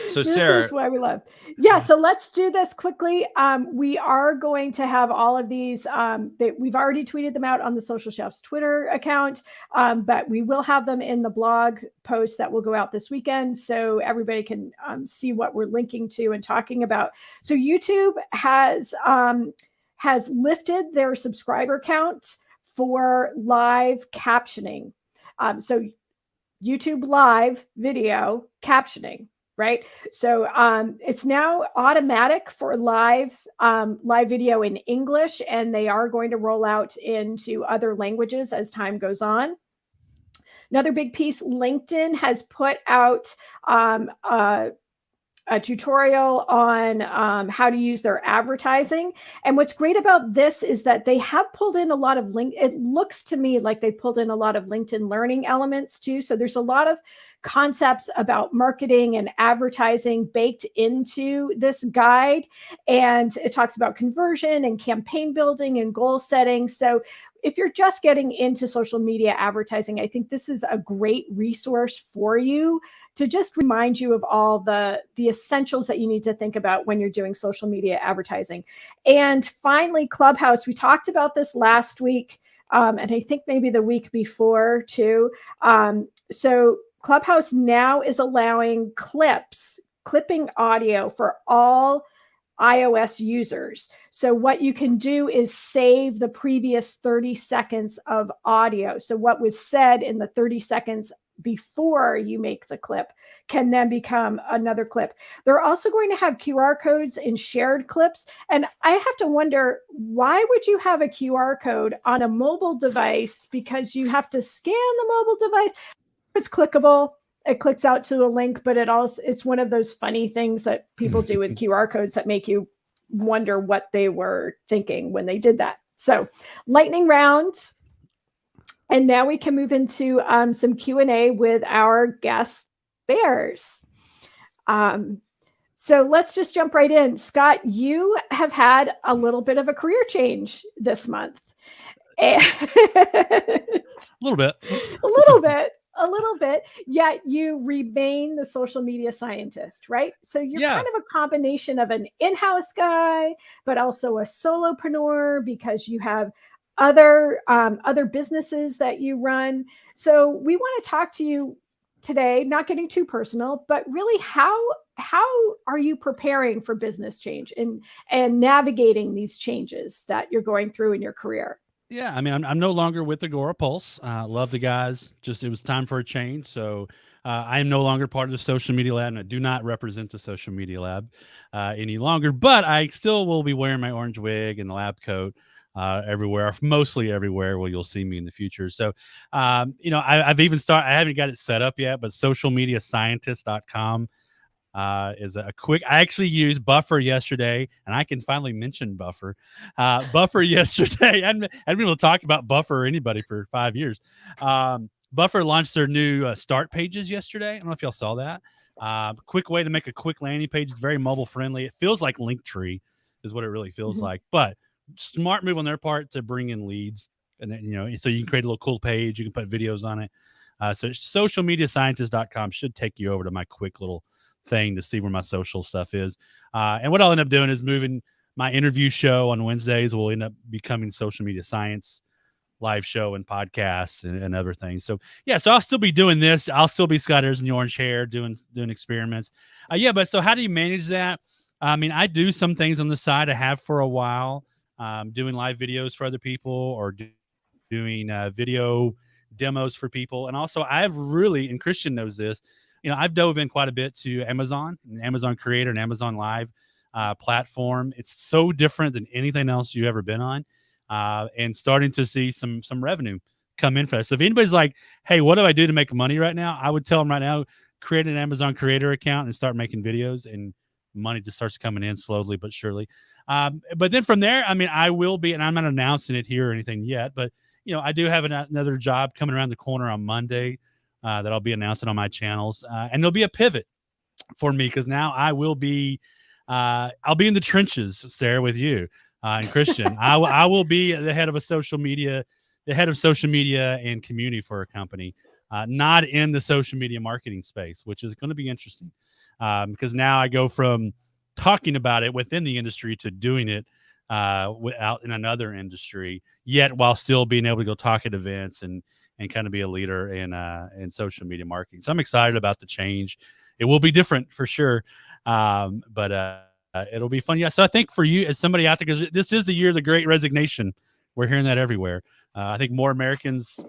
Speaker 2: So Sarah,
Speaker 3: this is why we love. Yeah. So let's do this quickly. We are going to have all of these. That we've already tweeted them out on the Social Chefs Twitter account, but we will have them in the blog post that will go out this weekend, so everybody can see what we're linking to and talking about. So YouTube has lifted their subscriber count for live captioning. So YouTube live video captioning, right? So it's now automatic for live video in English, and they are going to roll out into other languages as time goes on. Another big piece, LinkedIn has put out a tutorial on how to use their advertising. And what's great about this is that they have pulled in a lot of it looks to me like they pulled in a lot of LinkedIn learning elements too. So there's a lot of concepts about marketing and advertising baked into this guide. And it talks about conversion and campaign building and goal setting. So if you're just getting into social media advertising, I think this is a great resource for you to just remind you of all the essentials that you need to think about when you're doing social media advertising. And finally, Clubhouse. We talked about this last week, and I think maybe the week before too. So Clubhouse now is allowing clipping audio for all iOS users. So what you can do is save the previous 30 seconds of audio. So what was said in the 30 seconds before you make the clip can then become another clip. They're also going to have QR codes in shared clips. And I have to wonder, why would you have a QR code on a mobile device? Because you have to scan the mobile device. It's clickable. It clicks out to a link, but it's one of those funny things that people do with QR codes that make you wonder what they were thinking when they did that. So lightning round. And now we can move into some Q&A with our guest bears. So let's just jump right in. Scott, you have had a little bit of a career change this month.
Speaker 4: A little bit.
Speaker 3: A little bit, yet you remain the social media scientist, right? So you're kind of a combination of an in-house guy, but also a solopreneur, because you have other businesses that you run. So we want to talk to you today, not getting too personal, but really how are you preparing for business change and navigating these changes that you're going through in your career?
Speaker 4: Yeah, I mean, I'm no longer with Agora Pulse. Love the guys. Just it was time for a change. So I am no longer part of the social media lab, and I do not represent the social media lab any longer. But I still will be wearing my orange wig and the lab coat everywhere, mostly everywhere where you'll see me in the future. So, I've even started, I haven't got it set up yet, but socialmediascientist.com is a quick. I actually used Buffer yesterday, and I can finally mention Buffer. Buffer yesterday, I hadn't been able to talk about Buffer or anybody for 5 years. Buffer launched their new start pages yesterday. I don't know if y'all saw that. Quick way to make a quick landing page. It's very mobile friendly. It feels like Linktree is what it really feels like, but smart move on their part to bring in leads. And then, so you can create a little cool page. You can put videos on it. So socialmediascientist.com should take you over to my quick little thing to see where my social stuff is. And what I'll end up doing is moving my interview show on Wednesdays will end up becoming Social Media Science live show and podcasts and other things. So I'll still be doing this. I'll still be Scott Ayres in the orange hair doing experiments. But so how do you manage that? I mean, I do some things on the side. I have for a while, doing live videos for other people or doing video demos for people. And also I've really, and Christian knows this, I've dove in quite a bit to Amazon, an Amazon Creator, and Amazon Live platform. It's so different than anything else you've ever been on, and starting to see some revenue come in for that. So if anybody's like, hey, what do I do to make money right now? I would tell them right now, create an Amazon Creator account and start making videos, and money just starts coming in slowly but surely. But then from there, I mean, I will be, and I'm not announcing it here or anything yet, but I do have another job coming around the corner on Monday that I'll be announcing on my channels. And there'll be a pivot for me because now I will be, I'll be in the trenches, Sarah, with you and Christian. I will be the head of social media and community for a company, not in the social media marketing space, which is going to be interesting because now I go from talking about it within the industry to doing it out in another industry, yet while still being able to go talk at events and kind of be a leader in social media marketing. So I'm excited about the change. It will be different for sure, but it'll be fun. Yeah. So I think for you as somebody out there, because this is the year of the Great Resignation, we're hearing that everywhere. I think more Americans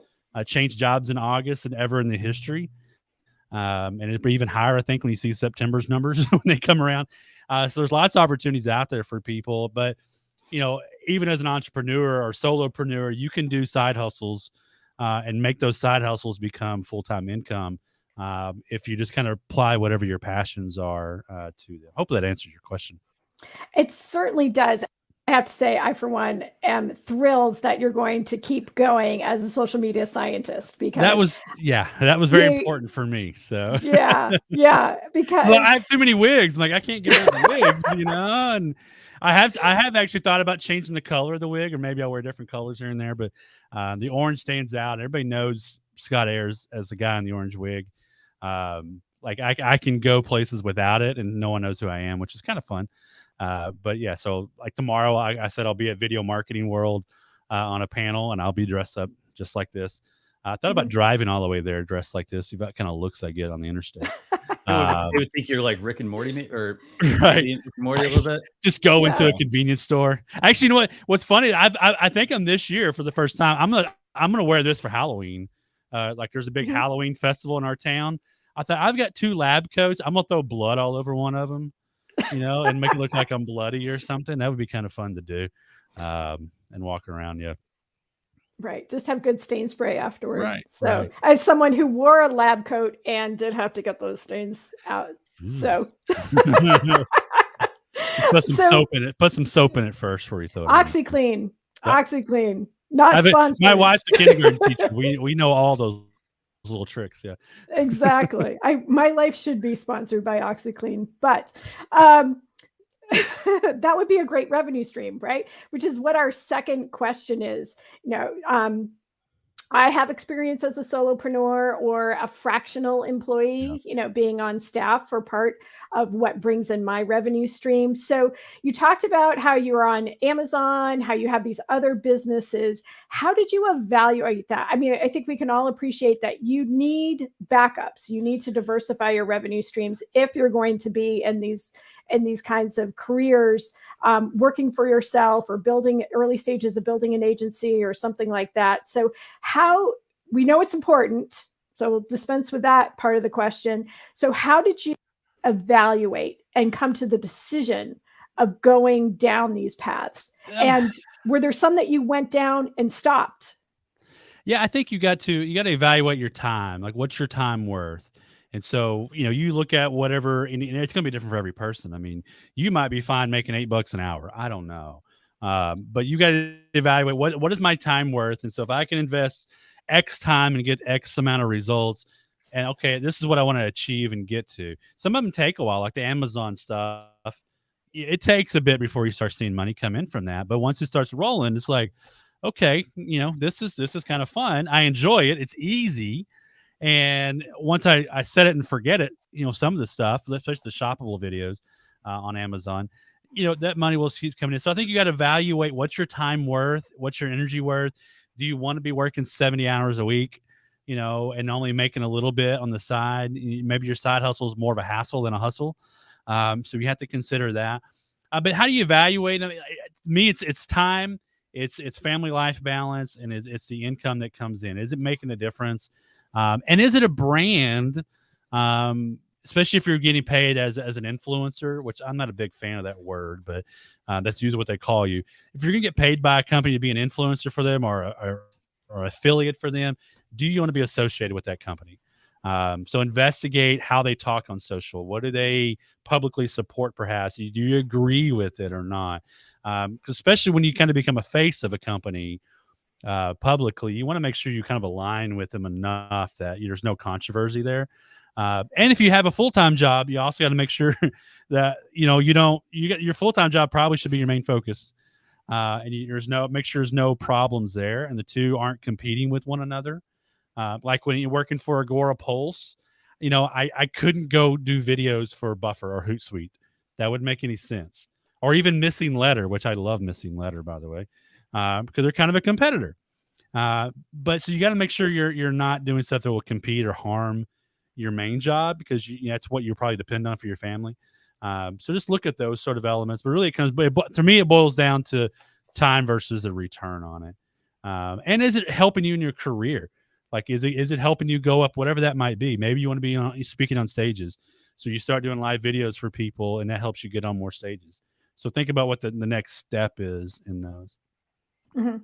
Speaker 4: change jobs in August than ever in the history. And it'll be even higher, I think, when you see September's numbers when they come around. So there's lots of opportunities out there for people, but even as an entrepreneur or solopreneur, you can do side hustles and make those side hustles become full-time income if you just kind of apply whatever your passions are to them. Hopefully that answers your question.
Speaker 3: It certainly does. I have to say, I, for one, am thrilled that you're going to keep going as a social media scientist because
Speaker 4: that was very important for me. So
Speaker 3: yeah, because
Speaker 4: I have too many wigs. I'm like, I can't get rid of the wigs, and I have actually thought about changing the color of the wig, or maybe I'll wear different colors here and there, but the orange stands out. Everybody knows Scott Ayres as the guy in the orange wig. Like I can go places without it and no one knows who I am, which is kind of fun. But yeah, so like tomorrow I said I'll be at Video Marketing World on a panel and I'll be dressed up just like this. I thought about driving all the way there dressed like this, see what kind of looks I get on the interstate.
Speaker 2: They would think you're like Rick and Morty or
Speaker 4: right.
Speaker 2: Rick and Morty a little bit.
Speaker 4: Just go into a convenience store. Actually, you know what's funny? I think I'm this year for the first time. I'm gonna wear this for Halloween. Like there's a big Halloween festival in our town. I thought I've got 2 lab coats. I'm gonna throw blood all over one of them, and make it look like I'm bloody or something. That would be kind of fun to do, and walk around. Yeah.
Speaker 3: Right. Just have good stain spray afterward.
Speaker 4: Right.
Speaker 3: So as someone who wore a lab coat and did have to get those stains out. So
Speaker 4: put some soap in it. Put some soap in it first before you throw it.
Speaker 3: OxyClean. Yep. OxyClean. Not sponsored.
Speaker 4: My wife's a kindergarten teacher. We know all those little tricks. Yeah.
Speaker 3: Exactly. My life should be sponsored by OxyClean, but that would be a great revenue stream, right? Which is what our second question is. I have experience as a solopreneur or a fractional employee, being on staff for part of what brings in my revenue stream. So you talked about how you're on Amazon, how you have these other businesses. How did you evaluate that? I mean, I think we can all appreciate that you need backups. You need to diversify your revenue streams if you're going to be in these kinds of careers, working for yourself or building early stages of building an agency or something like that. So how we know it's important. So we'll dispense with that part of the question. So how did you evaluate and come to the decision of going down these paths? And were there some that you went down and stopped?
Speaker 4: Yeah, I think you got to evaluate your time. Like, what's your time worth? And so, you look at whatever, and it's going to be different for every person. I mean, you might be fine making $8 an hour. I don't know. But you got to evaluate what is my time worth. And so if I can invest X time and get X amount of results, and okay, this is what I want to achieve and get to. Some of them take a while, like the Amazon stuff. It takes a bit before you start seeing money come in from that. But once it starts rolling, it's like, okay, this is kind of fun. I enjoy it. It's easy. And once I set it and forget it, some of the stuff, especially the shoppable videos on Amazon, that money will keep coming in. So I think you got to evaluate what's your time worth, what's your energy worth. Do you want to be working 70 hours a week, and only making a little bit on the side? Maybe your side hustle is more of a hassle than a hustle. So you have to consider that. But how do you evaluate? I mean, to me, it's time, it's family life balance, and it's the income that comes in. Is it making a difference? And is it a brand? Especially if you're getting paid as an influencer, which I'm not a big fan of that word, but that's usually what they call you. If you're gonna get paid by a company to be an influencer for them or affiliate for them, do you want to be associated with that company? So investigate how they talk on social. What do they publicly support, perhaps? Do you agree with it or not? Especially when you kind of become a face of a company publicly, you want to make sure you kind of align with them enough that there's no controversy there. And if you have a full-time job, you also got to make sure that, your full-time job probably should be your main focus. And make sure there's no problems there. And the two aren't competing with one another. Like when you're working for Agora Pulse, I couldn't go do videos for Buffer or Hootsuite. That wouldn't make any sense. Or even Missing Letter, which I love Missing Letter, by the way, because they're kind of a competitor. But so you got to make sure you're not doing stuff that will compete or harm your main job, because that's what you probably depend on for your family. So just look at those sort of elements. But really, to me, it boils down to time versus the return on it. And is it helping you in your career? Like, is it helping you go up, whatever that might be? Maybe you want to be speaking on stages. So you start doing live videos for people, and that helps you get on more stages. So think about what the next step is in those.
Speaker 3: Mm-hmm.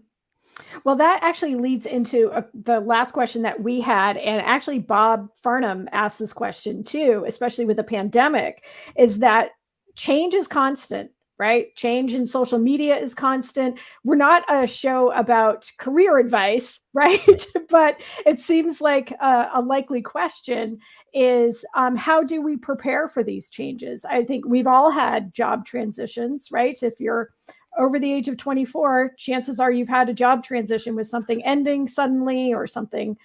Speaker 3: Well, that actually leads into the last question that we had. And actually, Bob Farnham asked this question too, especially with the pandemic, is that change is constant, right? Change in social media is constant. We're not a show about career advice, right? But it seems like a likely question is how do we prepare for these changes? I think we've all had job transitions, right? If you're over the age of 24, chances are you've had a job transition with something ending suddenly or something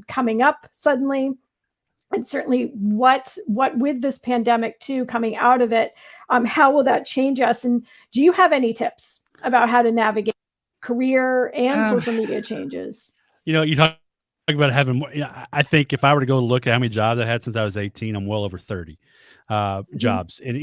Speaker 3: coming up suddenly. And certainly what with this pandemic too, coming out of it, how will that change us? And do you have any tips about how to navigate career and social media changes?
Speaker 4: You talk about having more. I think if I were to go look at how many jobs I had since I was 18, I'm well over 30 jobs. And,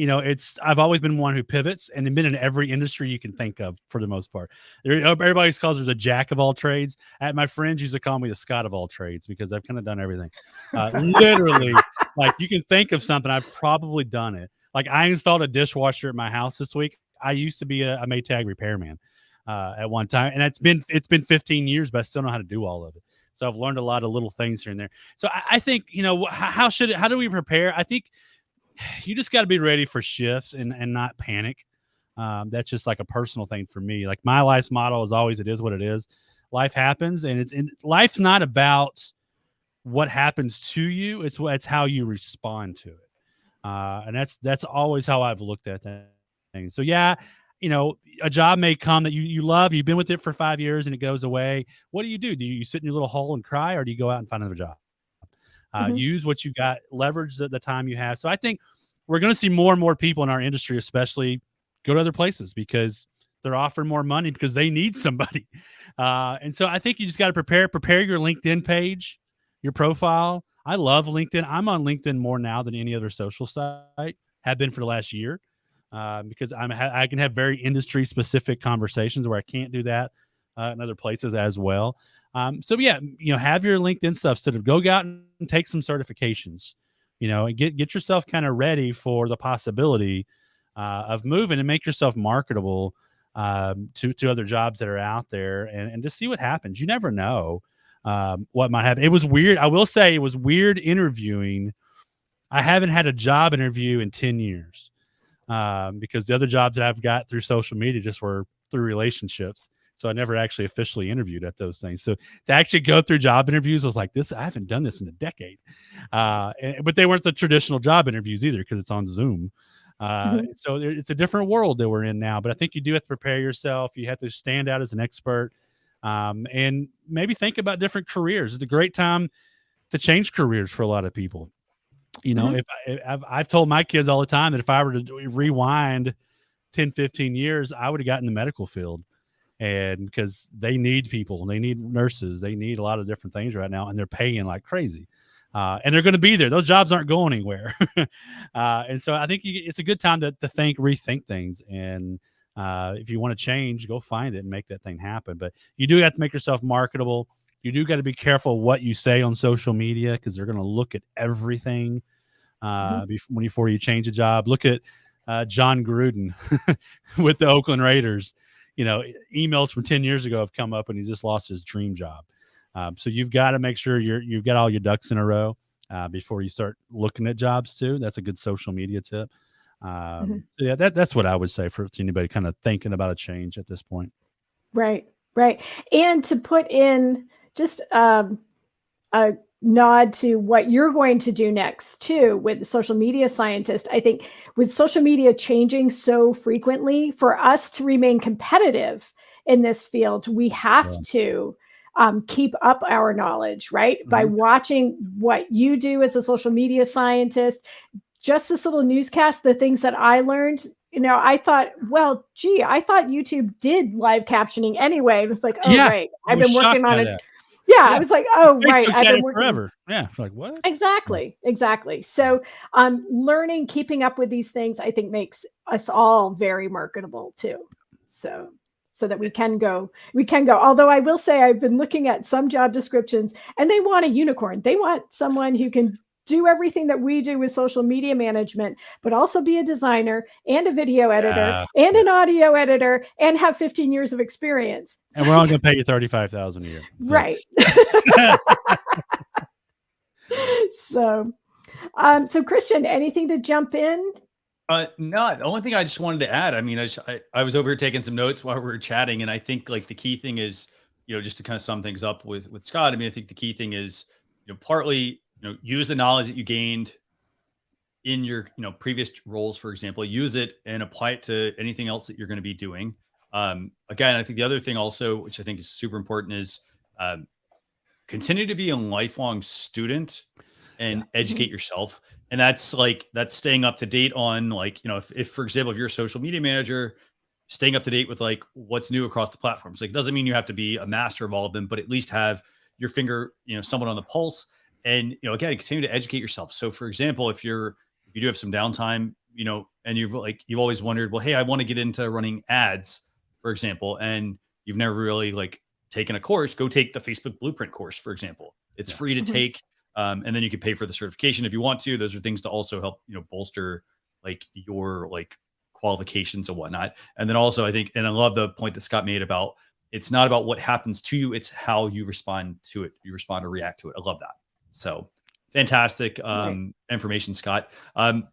Speaker 4: I've always been one who pivots and been in every industry you can think of for the most part. Everybody calls there's a jack of all trades. My friends used to call me the Scott of all trades because I've kind of done everything. Literally, like you can think of something, I've probably done it. Like I installed a dishwasher at my house this week. I used to be a Maytag repairman at one time, and it's been 15 years, but I still know how to do all of it. So I've learned a lot of little things here and there. So I think, how do we prepare? I think you just got to be ready for shifts and not panic. That's just like a personal thing for me. Like my life's motto is always, it is what it is. Life happens, and life's not about what happens to you. It's how you respond to it. And that's always how I've looked at that thing. So yeah, a job may come that you love, you've been with it for 5 years and it goes away. What do? Do you sit in your little hole and cry, or do you go out and find another job? Use what you got, leverage the time you have. So I think we're going to see more and more people in our industry, especially, go to other places because they're offering more money because they need somebody. And so I think you just got to prepare your LinkedIn page, your profile. I love LinkedIn. I'm on LinkedIn more now than any other social site, have been for the last year. Because I can have very industry specific conversations where I can't do that in other places as well. So yeah, have your LinkedIn stuff set up. Go out and take some certifications, and get yourself kind of ready for the possibility of moving and make yourself marketable. to other jobs that are out there, and just see what happens. You never know what might happen. It was weird. I will say it was weird interviewing. I haven't had a job interview in 10 years because the other jobs that I've got through social media just were through relationships. So I never actually officially interviewed at those things. So to actually go through job interviews was like this. I haven't done this in a decade. But they weren't the traditional job interviews either because it's on Zoom. So it's a different world that we're in now. But I think you do have to prepare yourself. You have to stand out as an expert and maybe think about different careers. It's a great time to change careers for a lot of people. You know, I've told my kids all the time that if I were to rewind 10, 15 years, I would have gotten the medical field. And because they need people, they need nurses, they need a lot of different things right now, and they're paying like crazy. And they're going to be there. Those jobs aren't going anywhere. And so I think it's a good time to rethink things. And if you want to change, go find it and make that thing happen. But you do have to make yourself marketable. You do got to be careful what you say on social media because they're going to look at everything before you change a job. Look at John Gruden with the Oakland Raiders. You know, emails from 10 years ago have come up and he's just lost his dream job. So you've got to make sure you've got all your ducks in a row before you start looking at jobs too. That's a good social media tip. So yeah, that's what I would say for anybody kind of thinking about a change at this point.
Speaker 3: Right. And to put in just a nod to what you're going to do next too with the social media scientist. I think with social media changing so frequently, for us to remain competitive in this field, we have to keep up our knowledge, right? By watching what you do as a social media scientist, just this little newscast, the things that I learned, you know, I thought, well, gee, I thought YouTube did live captioning anyway. It was like, oh, right. I've been working on it.
Speaker 4: That.
Speaker 3: Yeah, I was like, oh, right.
Speaker 4: I've been working forever. Yeah, like what?
Speaker 3: Exactly. So learning, keeping up with these things, I think makes us all very marketable too. So that we can go. Although I will say I've been looking at some job descriptions and they want a unicorn. They want someone who can do everything that we do with social media management, but also be a designer and a video editor and an audio editor and have 15 years of experience.
Speaker 4: And we're all going to pay you $35,000 a year.
Speaker 3: Right. So Christian, anything to jump in?
Speaker 2: No, the only thing I just wanted to add, I mean, I was over here taking some notes while we were chatting. And I think like the key thing is, you know, just to kind of sum things up with Scott, I mean, I think the key thing is, you know, partly, you know, use the knowledge that you gained in your, you know, previous roles, for example, use it and apply it to anything else that you're going to be doing. Again, I think the other thing also, which I think is super important is, continue to be a lifelong student and educate yourself. And that's staying up to date on like, you know, if for example, if you're a social media manager, staying up to date with like what's new across the platforms. Like, it doesn't mean you have to be a master of all of them, but at least have your finger, you know, somewhat on the pulse. And, you know, again, continue to educate yourself. So for example, if you do have some downtime, you know, and you've always wondered, well, hey, I want to get into running ads, for example, and you've never really like taken a course, go take the Facebook Blueprint course, for example. It's free to take. And then you can pay for the certification if you want to. Those are things to also help, you know, bolster like your like qualifications and whatnot. And then also I think, and I love the point that Scott made about, it's not about what happens to you, it's how you respond to it. You respond or react to it. I love that. So fantastic information, Scott. I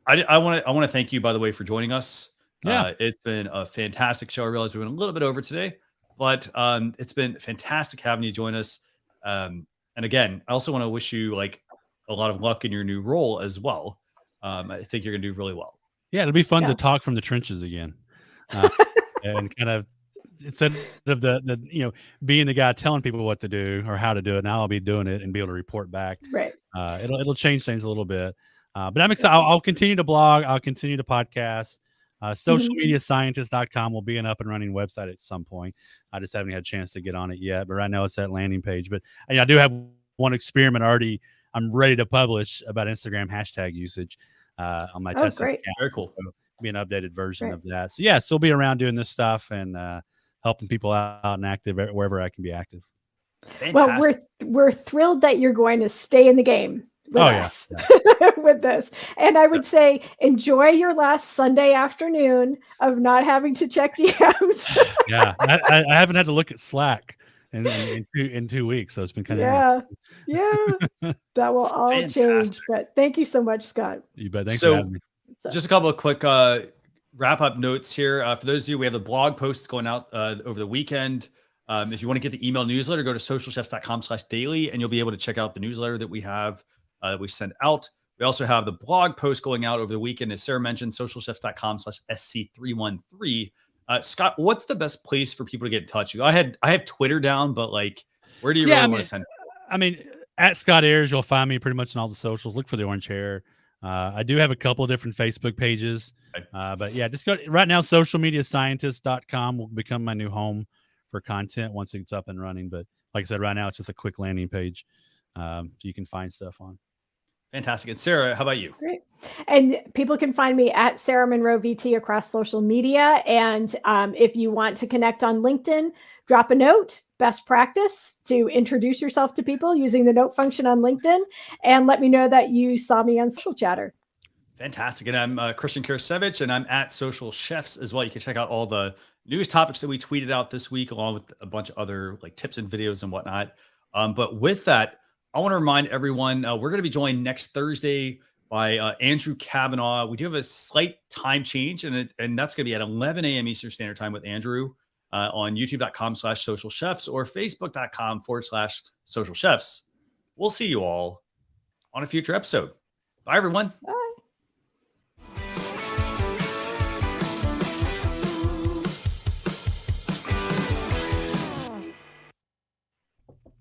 Speaker 2: want to thank you, by the way, for joining us. It's been a fantastic show. I realize we went a little bit over today, but it's been fantastic having you join us. And again, I also want to wish you like a lot of luck in your new role as well. I think you're going to do really well.
Speaker 4: Yeah, it'll be fun to talk from the trenches again, and kind of instead of the you know being the guy telling people what to do or how to do it. Now I'll be doing it and be able to report back.
Speaker 3: Right.
Speaker 4: It'll change things a little bit, but I'm excited. I'll continue to blog. I'll continue to podcast. Socialmediascientist.com will be an up and running website at some point. I just haven't had a chance to get on it yet, but right now it's that landing page. But I do have one experiment already. I'm ready to publish about Instagram hashtag usage on my testing account.
Speaker 2: Very cool.
Speaker 4: So be an updated version of that. So yeah, so we'll be around doing this stuff and helping people out and active wherever I can be active.
Speaker 3: Fantastic. Well, we're thrilled that you're going to stay in the game. with us with this. And I would say enjoy your last Sunday afternoon of not having to check DMs.
Speaker 4: I haven't had to look at Slack in 2 weeks, so it's been kind of
Speaker 3: that will all change. But thank you so much, Scott.
Speaker 4: You bet. Thanks for having me.
Speaker 2: Just a couple of quick wrap up notes here. For those of you, we have the blog posts going out over the weekend. If you want to get the email newsletter, go to socialchefs.com/daily, and you'll be able to check out the newsletter that we have that we send out. We also have the blog post going out over the weekend, as Sarah mentioned, socialchefs.com/SC313. Scott, what's the best place for people to get in touch with you? I have Twitter down, but like, where do you really want to send?
Speaker 4: I mean, at Scott Ayres, you'll find me pretty much on all the socials. Look for the orange hair. I do have a couple of different Facebook pages, but yeah, just go right now. Socialmediascientist.com will become my new home for content once it's up and running. But like I said, right now it's just a quick landing page, so you can find stuff on.
Speaker 2: Fantastic. And Sarah, how about you?
Speaker 3: Great. And people can find me at Sarah Monroe VT across social media. And if you want to connect on LinkedIn, drop a note, best practice to introduce yourself to people using the note function on LinkedIn, and let me know that you saw me on Social Chatter.
Speaker 2: Fantastic. And I'm Christian Kirasevich, and I'm at Social Chefs as well. You can check out all the news topics that we tweeted out this week, along with a bunch of other like tips and videos and whatnot. But with that, I want to remind everyone, we're going to be joined next Thursday by Andrew Kavanaugh. We do have a slight time change, and that's going to be at 11 a.m. Eastern Standard Time with Andrew on youtube.com/social chefs or facebook.com/social chefs. We'll see you all on a future episode. Bye, everyone.
Speaker 3: Bye.